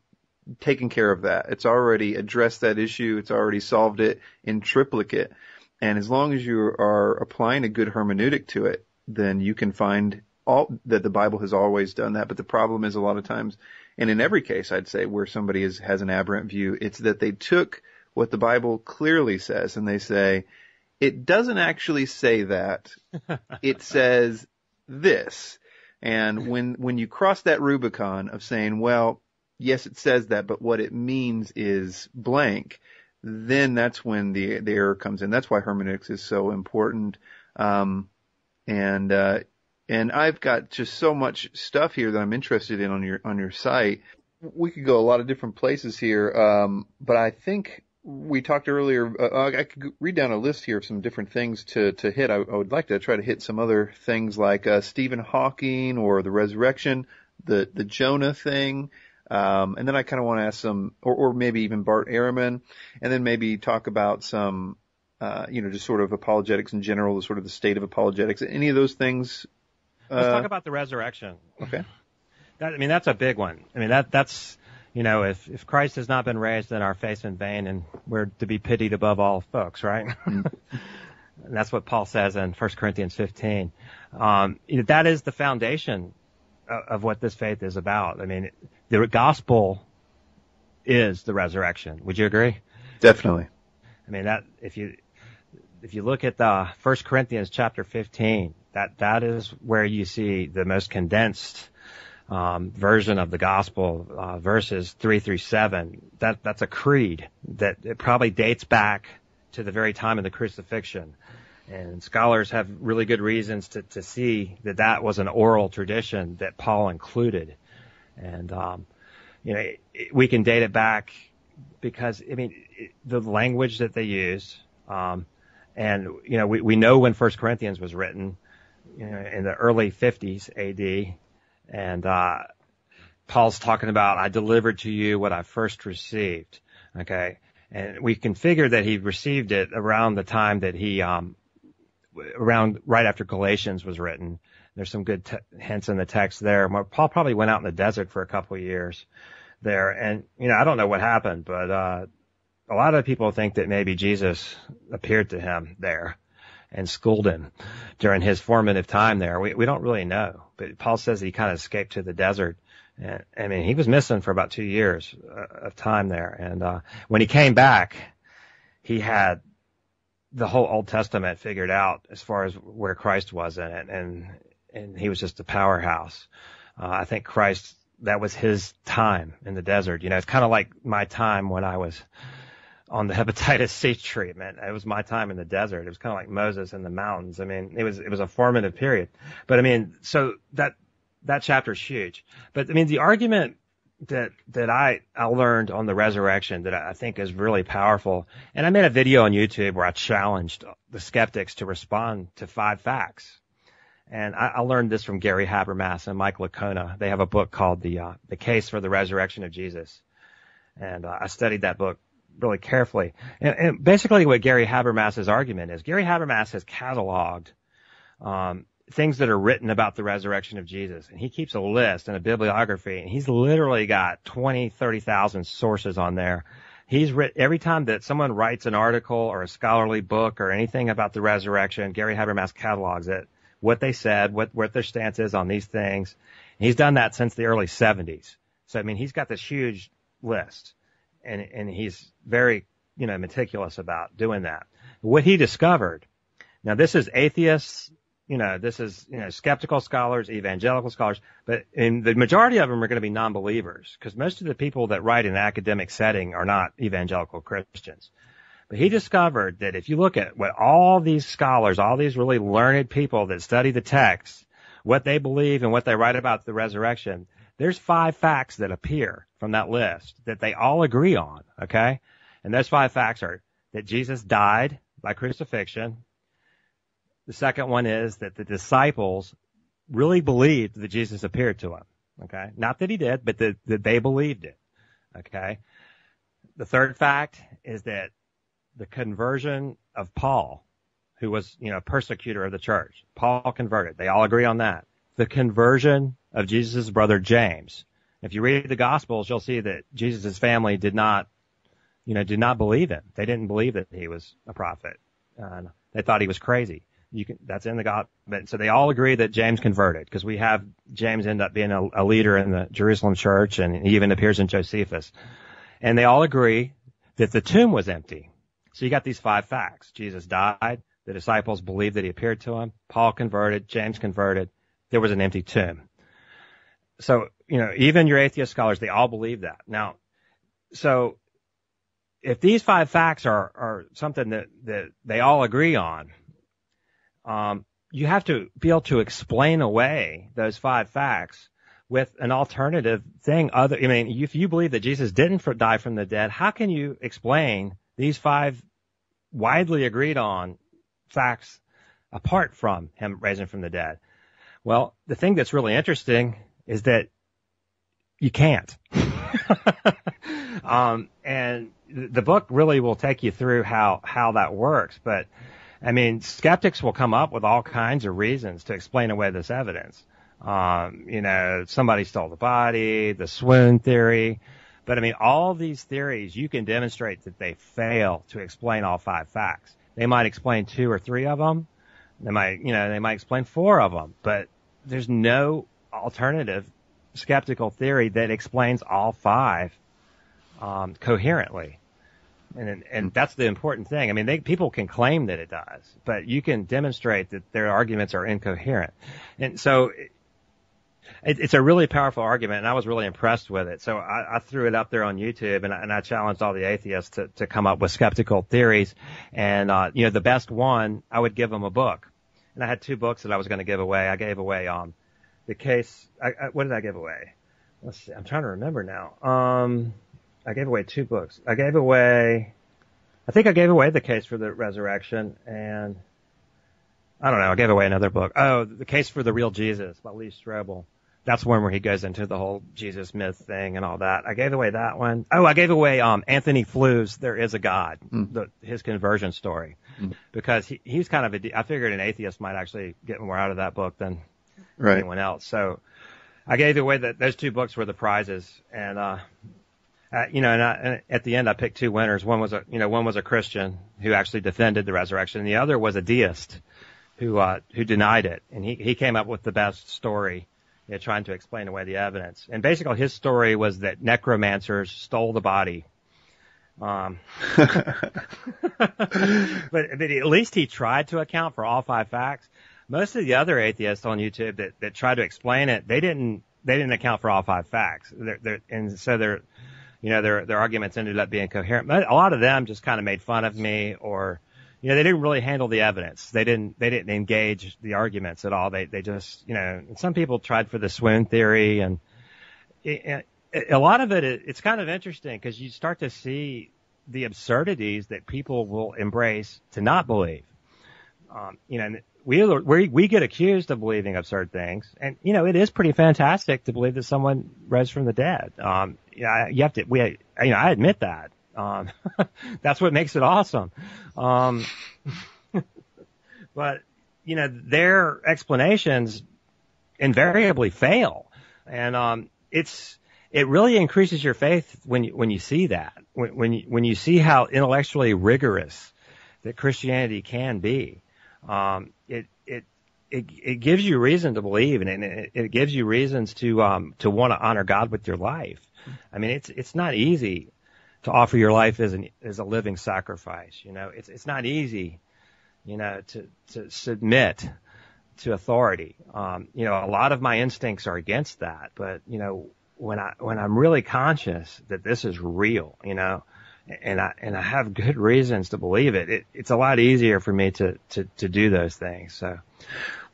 taken care of that. It's already addressed that issue. It's already solved it in triplicate. And as long as you are applying a good hermeneutic to it, then you can find all that the Bible has always done that. But the problem is a lot of times, and in every case, I'd say where somebody has an aberrant view, it's that they took what the Bible clearly says and they say, it doesn't actually say that. It says this. And when you cross that Rubicon of saying, well, yes, it says that, but what it means is blank, then that's when the error comes in. That's why hermeneutics is so important. And I've got just so much stuff here that I'm interested in on your site. We could go a lot of different places here. But I think we talked earlier, I could read down a list here of some different things to hit. I would like to try to hit some other things like, Stephen Hawking or the resurrection, the Jonah thing. And then I kind of want to ask some, or maybe even Bart Ehrman, and then maybe talk about some, just sort of apologetics in general, the sort of the state of apologetics. Any of those things? Let's talk about the resurrection. Okay. That's a big one. I mean, that's, if Christ has not been raised, then our faith's in vain, and we're to be pitied above all folks, right? And that's what Paul says in 1 Corinthians 15. That is the foundation of what this faith is about. I mean, the gospel is the resurrection. Would you agree? Definitely. I mean, that if you look at the 1 Corinthians chapter 15, that is where you see the most condensed version of the gospel, verses 3 through 7. That's a creed that it probably dates back to the very time of the crucifixion. And scholars have really good reasons to see that was an oral tradition that Paul included. And, we can date it back because, the language that they use, we know when 1 Corinthians was written, in the early 50s AD. And, Paul's talking about, I delivered to you what I first received. Okay. And we can figure that he received it around the time that he, around right after Galatians was written. There's some good hints in the text there. Paul probably went out in the desert for a couple of years there. And, I don't know what happened, but, a lot of people think that maybe Jesus appeared to him there and schooled him during his formative time there. We don't really know, but Paul says that he kind of escaped to the desert. And, he was missing for about 2 years of time there. And, when he came back, he had the whole Old Testament figured out as far as where Christ was in it. And he was just a powerhouse. I think Christ, that was his time in the desert. It's kind of like my time when I was on the hepatitis C treatment. It was my time in the desert. It was kind of like Moses in the mountains. It was a formative period. But so that chapter is huge. But the argument that I learned on the resurrection that I think is really powerful, and I made a video on YouTube where I challenged the skeptics to respond to 5 facts. And I learned this from Gary Habermas and Mike Licona. They have a book called The Case for the Resurrection of Jesus. And I studied that book really carefully. And basically what Gary Habermas's argument is, Gary Habermas has cataloged things that are written about the resurrection of Jesus. And he keeps a list and a bibliography, and he's literally got 20, 30,000 sources on there. He's written, every time that someone writes an article or a scholarly book or anything about the resurrection, Gary Habermas catalogs it, what they said, what their stance is on these things. And he's done that since the early 70s. So, he's got this huge list, and he's very, meticulous about doing that. What he discovered, now this is atheists, this is, skeptical scholars, evangelical scholars, but the majority of them are going to be non-believers, because most of the people that write in an academic setting are not evangelical Christians. But he discovered that if you look at what all these scholars, all these really learned people that study the text, what they believe and what they write about the resurrection, there's 5 facts that appear from that list that they all agree on, okay? And those 5 facts are that Jesus died by crucifixion. The second one is that the disciples really believed that Jesus appeared to them, okay? Not that he did, but that they believed it. Okay. The third fact is that the conversion of Paul, who was, a persecutor of the church, Paul converted. They all agree on that. The conversion of Jesus' brother James. If you read the Gospels, you'll see that Jesus' family did not believe him. They didn't believe that he was a prophet. They thought he was crazy. That's in the Gospel. So they all agree that James converted, because we have James end up being a leader in the Jerusalem church, and he even appears in Josephus. And they all agree that the tomb was empty. So you got these 5 facts. Jesus died. The disciples believed that he appeared to him. Paul converted. James converted. There was an empty tomb. So, even your atheist scholars, they all believe that. Now, so if these 5 facts are something that they all agree on, you have to be able to explain away those 5 facts with an alternative thing. If you believe that Jesus didn't die from the dead, how can you explain these 5 widely agreed on facts apart from him raising from the dead? Well, the thing that's really interesting is that you can't. And the book really will take you through how that works. But, skeptics will come up with all kinds of reasons to explain away this evidence. Somebody stole the body, the swoon theory. But, all these theories, you can demonstrate that they fail to explain all 5 facts. They might explain 2 or 3 of them. They might explain 4 of them. But there's no alternative skeptical theory that explains all 5 coherently. And that's the important thing. People can claim that it does, but you can demonstrate that their arguments are incoherent. And so it's a really powerful argument, and I was really impressed with it. So I threw it up there on YouTube, and I challenged all the atheists to come up with skeptical theories. And, the best one, I would give them a book. And I had 2 books that I was going to give away. I gave away the case. What did I give away? Let's see. I'm trying to remember now. I gave away 2 books. I gave away the case for the resurrection, and I don't know. I gave away another book. Oh, the case for the real Jesus by Lee Strobel. That's one where he goes into the whole Jesus myth thing and all that. I gave away that one. Oh, I gave away Anthony Fleur's There Is a God, his conversion story, because he's kind of I figured an atheist might actually get more out of that book than anyone else. So I gave away those 2 books were the prizes, and and at the end I picked 2 winners. One was a Christian who actually defended the resurrection, and the other was a deist who denied it, and he came up with the best story, trying to explain away the evidence. And basically his story was that necromancers stole the body. But at least he tried to account for all 5 facts. Most of the other atheists on YouTube that tried to explain it, they didn't account for all 5 facts. And so their arguments ended up being coherent. But a lot of them just kind of made fun of me, or they didn't really handle the evidence. They didn't engage the arguments at all. They just, and some people tried for the swoon theory, and a lot of it's kind of interesting because you start to see the absurdities that people will embrace to not believe. We get accused of believing absurd things, and it is pretty fantastic to believe that someone rose from the dead. You have to. I admit that. That's what makes it awesome. But, their explanations invariably fail. And, it really increases your faith when you see that, when you see how intellectually rigorous that Christianity can be. It gives you reason to believe, and it gives you reasons to want to honor God with your life. It's not easy to offer your life as a living sacrifice. It's not easy, to submit to authority. A lot of my instincts are against that, but, when I'm really conscious that this is real, and I have good reasons to believe it, it's a lot easier for me to do those things. So,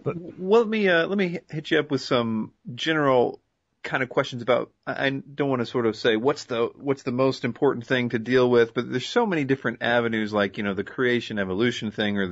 but let me hit you up with some general kind of questions about, I don't want to sort of say what's the most important thing to deal with, but there's so many different avenues, like, the creation evolution thing, or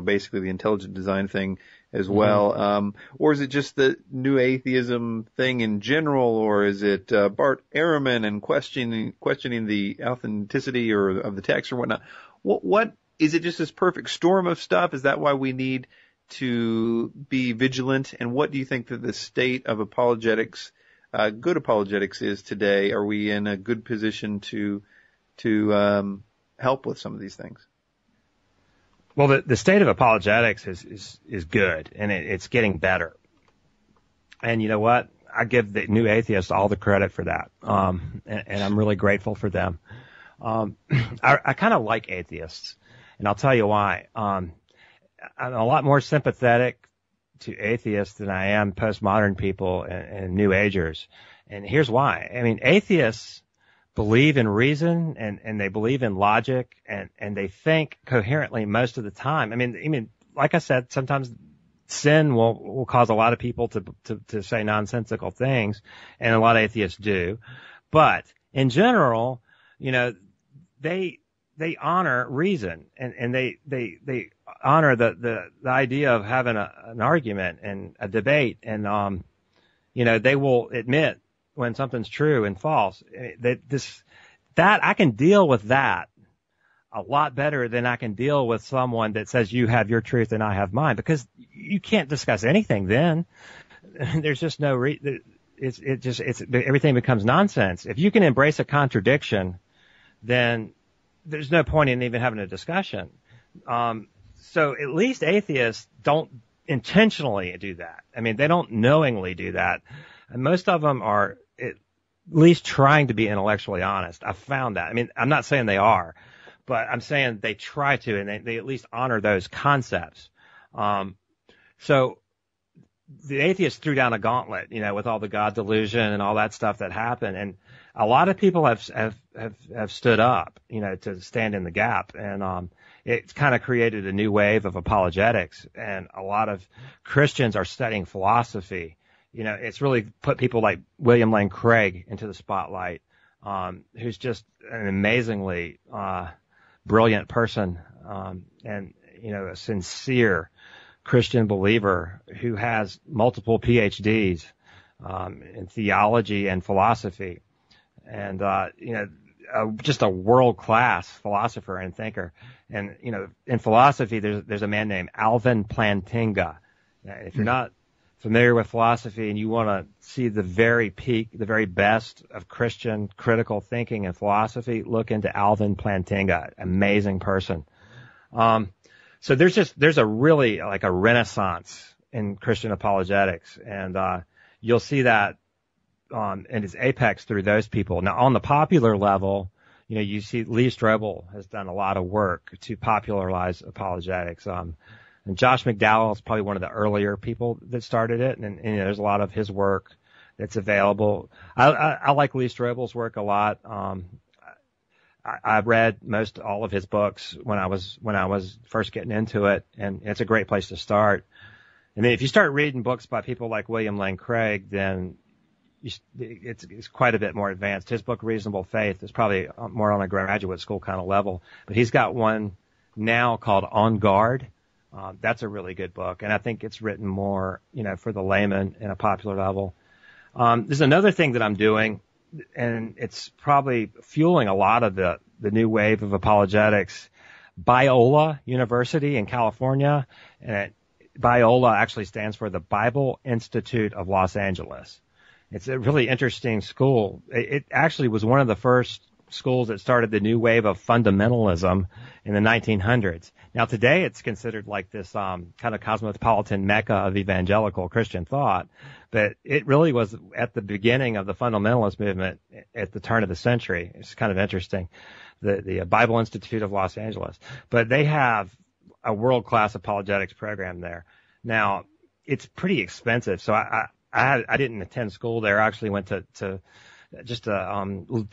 basically the intelligent design thing as well. Or is it just the new atheism thing in general, or is it Bart Ehrman and questioning the authenticity or of the text or whatnot? What is it? Just this perfect storm of stuff? Is that why we need to be vigilant? And what do you think that the state of apologetics, good apologetics, is today? Are we in a good position to help with some of these things? Well, the state of apologetics is good, and it's getting better. And you know what? I give the new atheists all the credit for that. And I'm really grateful for them. I kind of like atheists, and I'll tell you why. I'm a lot more sympathetic to atheists than I am postmodern people and New Agers. And here's why. I mean, atheists believe in reason and they believe in logic and they think coherently most of the time. I mean, like I said, sometimes sin will cause a lot of people to say nonsensical things, and a lot of atheists do. But in general, they honor reason and they honor the idea of having an argument and a debate, and they will admit when something's true and false. That I can deal with that a lot better than I can deal with someone that says you have your truth and I have mine, because you can't discuss anything then. There's just no everything becomes nonsense. If you can embrace a contradiction, then there's no point in even having a discussion. So at least atheists don't intentionally do that. I mean, they don't knowingly do that. And most of them are at least trying to be intellectually honest. I've found that. I mean, I'm not saying they are, but I'm saying they try to, and they at least honor those concepts. So the atheists threw down a gauntlet, with all the God delusion and all that stuff that happened. And a lot of people have stood up, to stand in the gap. And, it's kind of created a new wave of apologetics. And a lot of Christians are studying philosophy. It's really put people like William Lane Craig into the spotlight, who's just an amazingly, brilliant person, and, a sincere Christian believer who has multiple PhDs, in theology and philosophy. And, just a world-class philosopher and thinker. And, in philosophy, there's a man named Alvin Plantinga. If you're not familiar with philosophy and you want to see the very peak, the very best of Christian critical thinking and philosophy, look into Alvin Plantinga. Amazing person. So there's a really like a renaissance in Christian apologetics, and you'll see that in its apex through those people. Now, on the popular level, you see Lee Strobel has done a lot of work to popularize apologetics. And Josh McDowell is probably one of the earlier people that started it, and there's a lot of his work that's available. I like Lee Strobel's work a lot. I read most all of his books when I was first getting into it, and it's a great place to start. And then if you start reading books by people like William Lane Craig, then it's quite a bit more advanced. His book, Reasonable Faith, is probably more on a graduate school kind of level, but he's got one now called On Guard. That's a really good book, and I think it's written more, for the layman in a popular level. There's another thing that I'm doing, and it's probably fueling a lot of the new wave of apologetics. Biola University in California, and Biola actually stands for the Bible Institute of Los Angeles. It's a really interesting school. It actually was one of the first schools that started the new wave of fundamentalism in the 1900s. Now today it's considered like this kind of cosmopolitan mecca of evangelical Christian thought, but it really was at the beginning of the fundamentalist movement at the turn of the century. It's kind of interesting. The Bible Institute of Los Angeles. But they have a world-class apologetics program there. Now, it's pretty expensive, so I didn't attend school there. I actually went to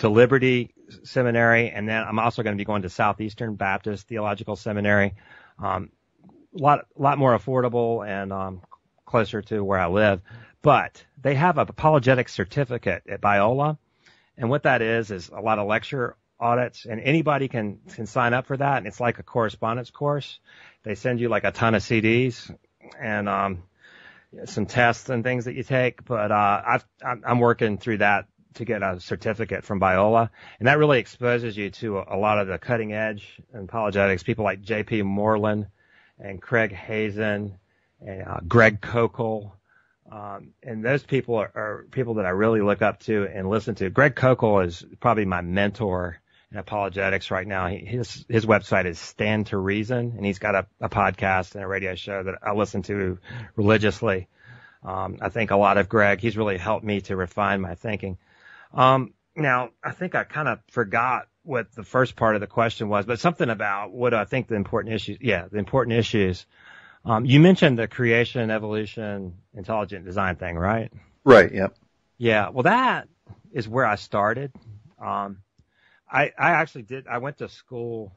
Liberty Seminary, and then I'm also going to be going to Southeastern Baptist Theological Seminary. Lot more affordable and closer to where I live. But they have an apologetic certificate at Biola. And what that is a lot of lecture audits, and anybody can sign up for that. And it's like a correspondence course. They send you like a ton of CDs and some tests and things that you take. But I'm working through that to get a certificate from Biola, and that really exposes you to a lot of the cutting edge in apologetics. People like J.P. Moreland and Craig Hazen and Greg Kokel. And those people are people that I really look up to and listen to. Greg Kokel is probably my mentor in apologetics right now. His website is Stand to Reason, and he's got a podcast and a radio show that I listen to religiously. I think a lot of Greg. He's really helped me to refine my thinking. Now, I think I kind of forgot what the first part of the question was, but something about what I think the important issues. Yeah, the important issues. You mentioned the creation, evolution, intelligent design thing, right? Right. Yep. Yeah. Well, that is where I started. I actually did. I went to school,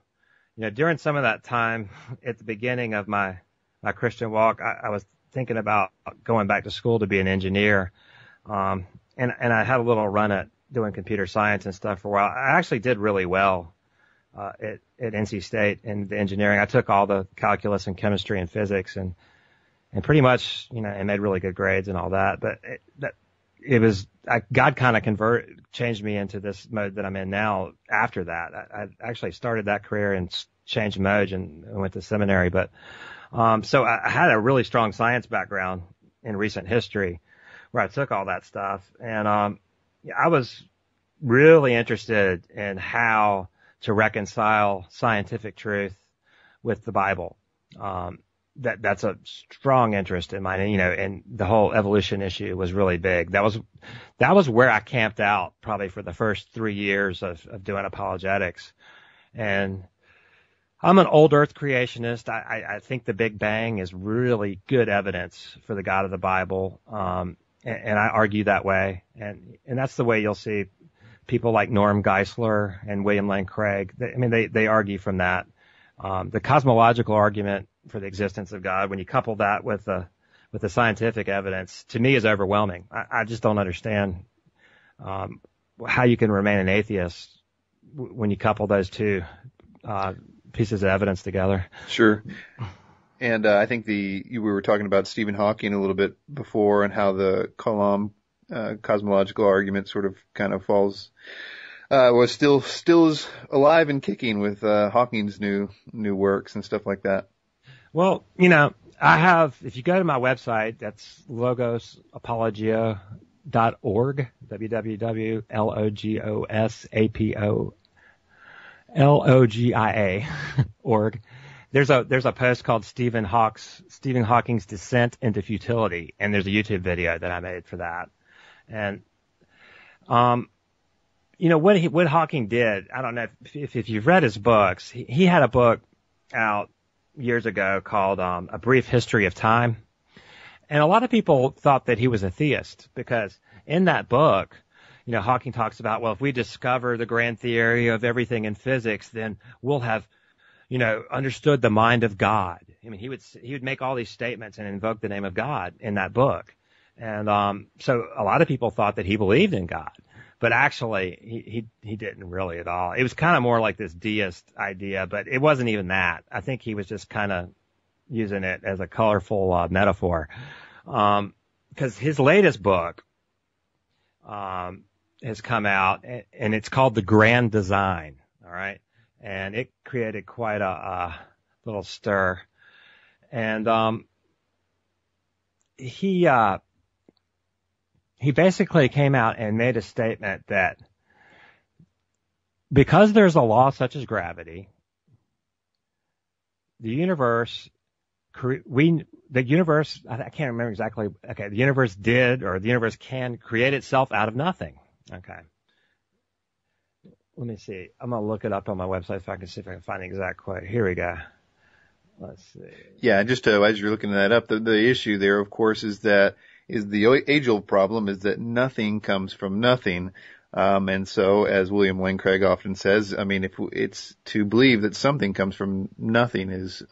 during some of that time at the beginning of my Christian walk. I was thinking about going back to school to be an engineer. And I had a little run at doing computer science and stuff for a while. I actually did really well at NC State in the engineering. I took all the calculus and chemistry and physics and pretty much, and made really good grades and all that. But God kind of changed me into this mode that I'm in now after that. I actually started that career and changed modes and went to seminary. But, so I had a really strong science background in recent history where I took all that stuff. And, I was really interested in how to reconcile scientific truth with the Bible. That's a strong interest in mine. And the whole evolution issue was really big. That was where I camped out probably for the first 3 years of doing apologetics. And I'm an old earth creationist. I think the Big Bang is really good evidence for the God of the Bible. And I argue that way. And that's the way you'll see people like Norm Geisler and William Lane Craig. They argue from that. The cosmological argument for the existence of God, when you couple that with the scientific evidence, to me is overwhelming. I just don't understand, how you can remain an atheist when you couple those two, pieces of evidence together. Sure. And I think we were talking about Stephen Hawking a little bit before, and how the Coulomb cosmological argument sort of kind of was still is alive and kicking with Hawking's new works and stuff like that. Well, I have, if you go to my website, that's logosapologia.org, www.logosapologia.org. There's a post called Stephen Hawking's Descent into Futility, and there's a YouTube video that I made for that. And, what Hawking did, I don't know if you've read his books, he had a book out years ago called, A Brief History of Time. And a lot of people thought that he was a theist, because in that book, Hawking talks about, well, if we discover the grand theory of everything in physics, then we'll have, understood the mind of God. He would make all these statements and invoke the name of God in that book. And, so a lot of people thought that he believed in God, but actually he didn't really at all. It was kind of more like this deist idea, but it wasn't even that. I think he was just kind of using it as a colorful, metaphor. 'Cause his latest book, has come out, and it's called The Grand Design. All right. And it created quite a little stir. And he basically came out and made a statement that because there's a law such as gravity, the universe, I can't remember exactly. Okay, the universe can create itself out of nothing. Okay. Let me see. I'm going to look it up on my website so I can see if I can find the exact quote. Here we go. Let's see. Yeah, just as you're looking that up, the issue there, of course, is the age-old problem is that nothing comes from nothing. And so, as William Lane Craig often says, if it's to believe that something comes from nothing is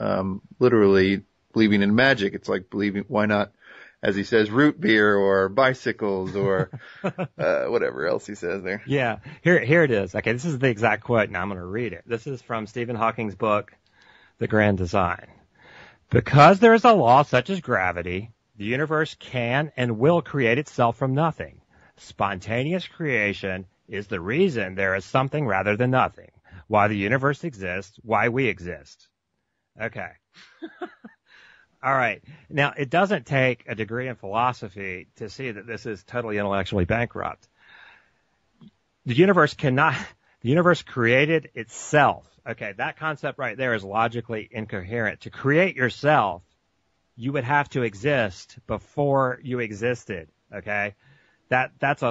literally believing in magic. It's like why not as he says, root beer or bicycles or whatever else he says there. Yeah, here it is. Okay, this is the exact quote, and I'm going to read it. This is from Stephen Hawking's book, The Grand Design. Because there is a law such as gravity, the universe can and will create itself from nothing. Spontaneous creation is the reason there is something rather than nothing. Why the universe exists, why we exist. Okay. All right. Now, it doesn't take a degree in philosophy to see that this is totally intellectually bankrupt. The universe created itself. Okay, that concept right there is logically incoherent. To create yourself, you would have to exist before you existed. Okay? That's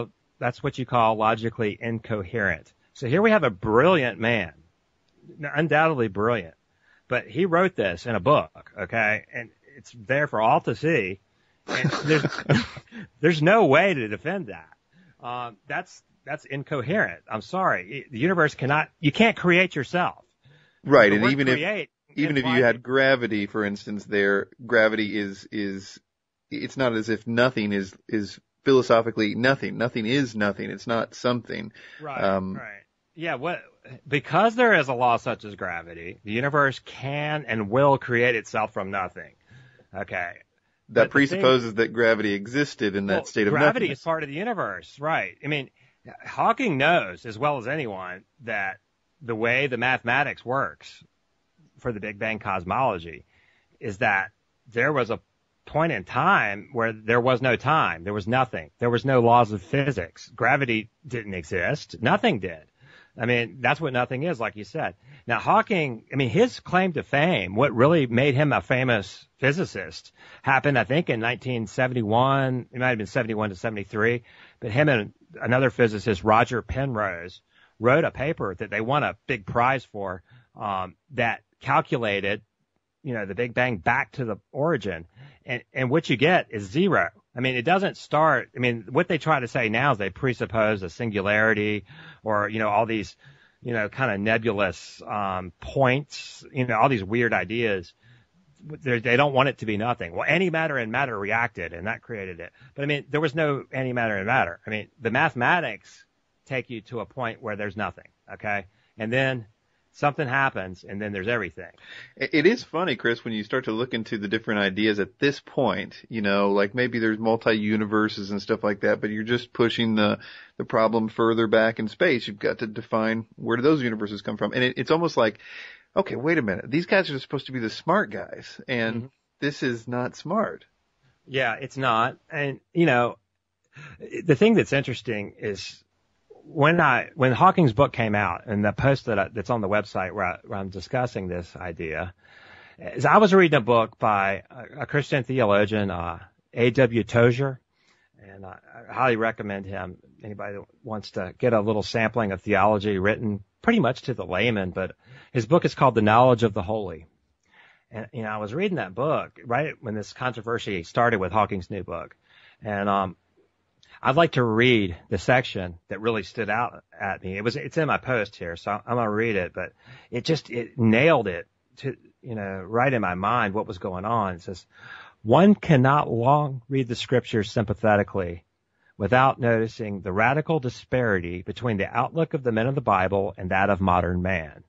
what you call logically incoherent. So here we have a brilliant man, undoubtedly brilliant, but he wrote this in a book, okay, and it's there for all to see. And there's no way to defend that. That's incoherent. I'm sorry. The universe you can't create yourself. Right, and even if you had gravity, for instance, gravity is it's not as if nothing is philosophically nothing. Nothing is nothing. It's not something. Right. Right. Yeah. Because there is a law such as gravity, the universe can and will create itself from nothing. Okay. That presupposes that gravity existed in that state of nothingness. Gravity is part of the universe, right? I mean, Hawking knows as well as anyone that the way the mathematics works for the Big Bang cosmology is that there was a point in time where there was no time. There was nothing. There was no laws of physics. Gravity didn't exist. Nothing did. I mean, that's what nothing is, like you said. Now, Hawking, I mean, his claim to fame, what really made him a famous physicist, happened, I think, in 1971. It might have been 71 to 73. But him and another physicist, Roger Penrose, wrote a paper that they won a big prize for that calculated, the Big Bang back to the origin. And what you get is zero. I mean, it doesn't start. I mean, what they try to say now is they presuppose a singularity or, all these, kind of nebulous points, all these weird ideas. They don't want it to be nothing. Well, antimatter and matter reacted, and that created it. But, I mean, there was no antimatter and matter. I mean, the mathematics take you to a point where there's nothing, okay? And then something happens, and then there's everything. It is funny, Chris, when you start to look into the different ideas at this point, like maybe there's multi-universes and stuff like that, but you're just pushing the problem further back in space. You've got to define where do those universes come from. And it's almost like, okay, wait a minute. These guys are supposed to be the smart guys, and this is not smart. Yeah, it's not. And, the thing that's interesting is when Hawking's book came out, and the post that's on the website where I'm discussing this idea, is I was reading a book by a Christian theologian, A.W. Tozer, and I highly recommend him. Anybody that wants to get a little sampling of theology written pretty much to the layman, but his book is called The Knowledge of the Holy. And, I was reading that book right when this controversy started with Hawking's new book. And, I'd like to read the section that really stood out at me. It's in my post here, so I'm going to read it, but it nailed it to, right in my mind what was going on. It says, one cannot long read the scriptures sympathetically without noticing the radical disparity between the outlook of the men of the Bible and that of modern man.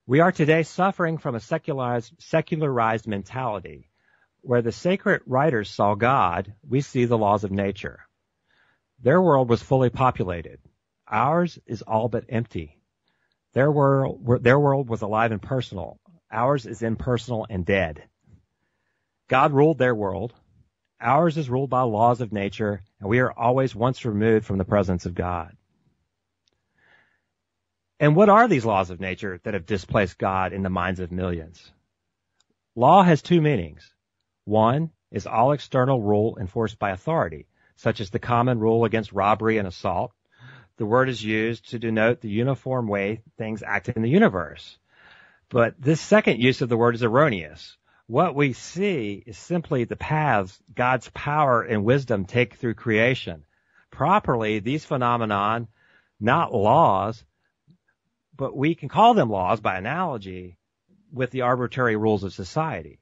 We are today suffering from a secularized mentality. Where the sacred writers saw God, we see the laws of nature. Their world was fully populated. Ours is all but empty. Their world was alive and personal. Ours is impersonal and dead. God ruled their world. Ours is ruled by laws of nature, and we are always once removed from the presence of God. And what are these laws of nature that have displaced God in the minds of millions? Law has two meanings. One is all external rule enforced by authority, such as the common rule against robbery and assault. The word is used to denote the uniform way things act in the universe. But this second use of the word is erroneous. What we see is simply the paths God's power and wisdom take through creation. Properly, these phenomenon, not laws, but we can call them laws by analogy with the arbitrary rules of society.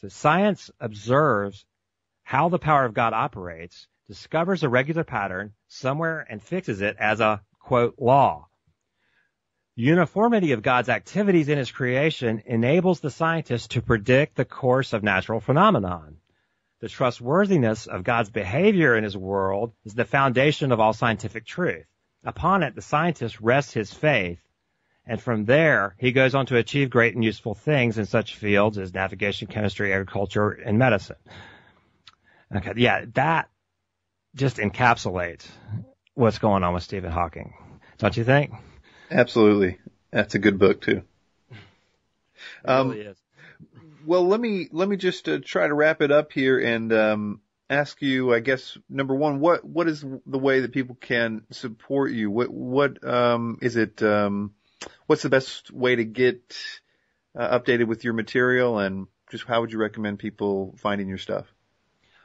So science observes how the power of God operates, discovers a regular pattern somewhere, and fixes it as a, quote, law. Uniformity of God's activities in his creation enables the scientist to predict the course of natural phenomenon. The trustworthiness of God's behavior in his world is the foundation of all scientific truth. Upon it, the scientist rests his faith, and from there, he goes on to achieve great and useful things in such fields as navigation, chemistry, agriculture, and medicine. Okay, yeah, that just encapsulates what's going on with Stephen Hawking. Don't you think? Absolutely. That's a good book, too. It really is. Well, let me just try to wrap it up here and ask you, I guess, number one, what is the way that people can support you? What is it? What's the best way to get updated with your material, and just how would you recommend people finding your stuff?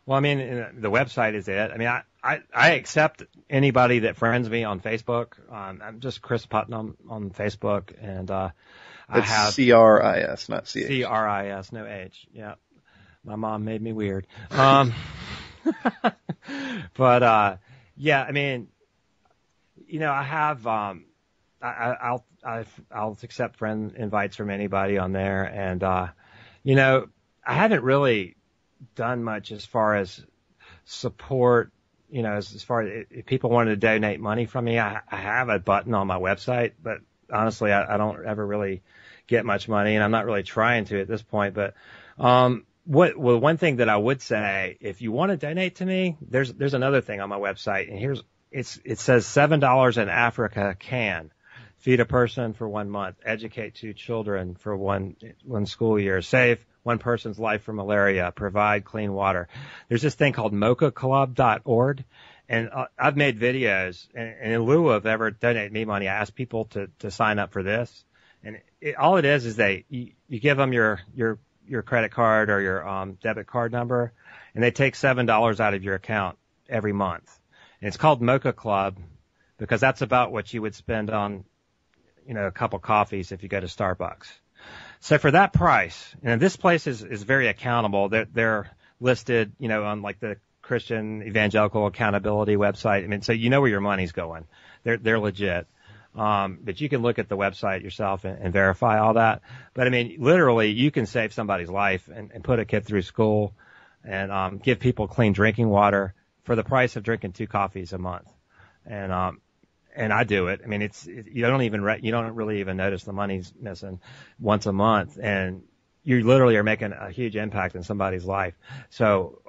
Well, I mean, the website is it. I mean, I accept anybody that friends me on Facebook. I'm just Chris Putnam on Facebook, and I have CRIS, not CH. CRIS, no H. Yeah, my mom made me weird. But yeah, I mean, I have I'll accept friend invites from anybody on there, and I haven't really done much as far as support, as far as if people wanted to donate money from me. I have a button on my website, but honestly, I don't ever really get much money, and I'm not really trying to at this point. But one thing that I would say, if you want to donate to me, there's another thing on my website, and it says $7 in Africa can feed a person for 1 month, educate 2 children for one school year, save one person's life from malaria, provide clean water. There's this thing called mochaclub.org, and I've made videos, and in lieu of ever donating me money, I ask people to sign up for this. And all it is you give them your credit card or your debit card number, and they take $7 out of your account every month. And it's called Mocha Club because that's about what you would spend on, a cup of coffees if you go to Starbucks. So for that price, and this place is very accountable. They're listed, on like the Christian Evangelical Accountability website. I mean, so you know where your money's going. They're legit. But you can look at the website yourself and verify all that. But I mean, literally, you can save somebody's life and put a kid through school and give people clean drinking water for the price of drinking 2 coffees a month. And I do it. I mean, you don't really even notice the money's missing once a month, and you literally are making a huge impact in somebody's life. So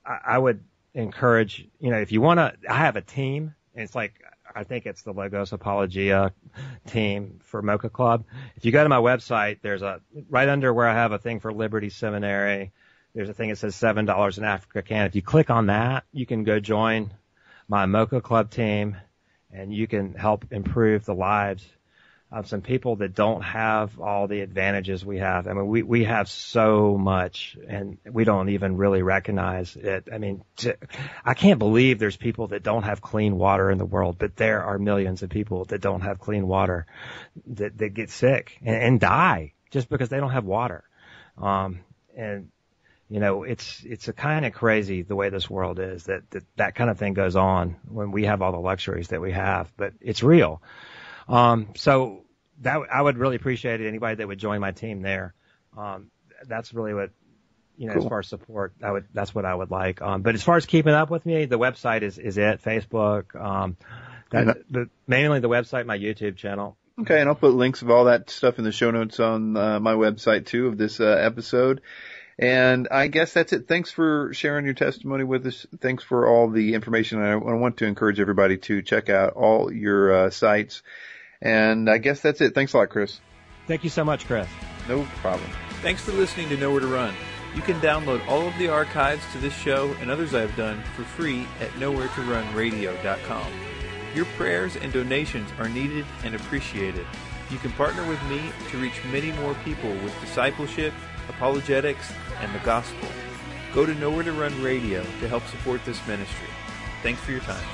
I would encourage, if you want to, I have a team, and it's like, I think it's the Logos Apologia team for Mocha Club. If you go to my website, there's right under where I have a thing for Liberty Seminary, there's a thing that says $7 in Africa can. If you click on that, you can go join my Mocha Club team, and you can help improve the lives of some people that don't have all the advantages we have. I mean, we have so much, and we don't even really recognize it. I mean, I can't believe there's people that don't have clean water in the world, but there are millions of people that don't have clean water that get sick and die just because they don't have water. It's a kind of crazy the way this world is, that kind of thing goes on when we have all the luxuries that we have, but it's real. So that I would really appreciate it. Anybody that would join my team there. That's really what, cool. As far as support, that's what I would like. But as far as keeping up with me, the website is it, Facebook, but mainly the website, my YouTube channel. Okay. And I'll put links of all that stuff in the show notes on my website too of this episode. And I guess that's it. Thanks for sharing your testimony with us. Thanks for all the information. I want to encourage everybody to check out all your sites. And I guess that's it. Thanks a lot, Chris. Thank you so much, Chris. No problem. Thanks for listening to Nowhere to Run. You can download all of the archives to this show and others I've done for free at nowheretorunradio.com. Your prayers and donations are needed and appreciated. You can partner with me to reach many more people with discipleship, apologetics, and the gospel. Go to Nowhere to Run Radio to help support this ministry. Thanks for your time.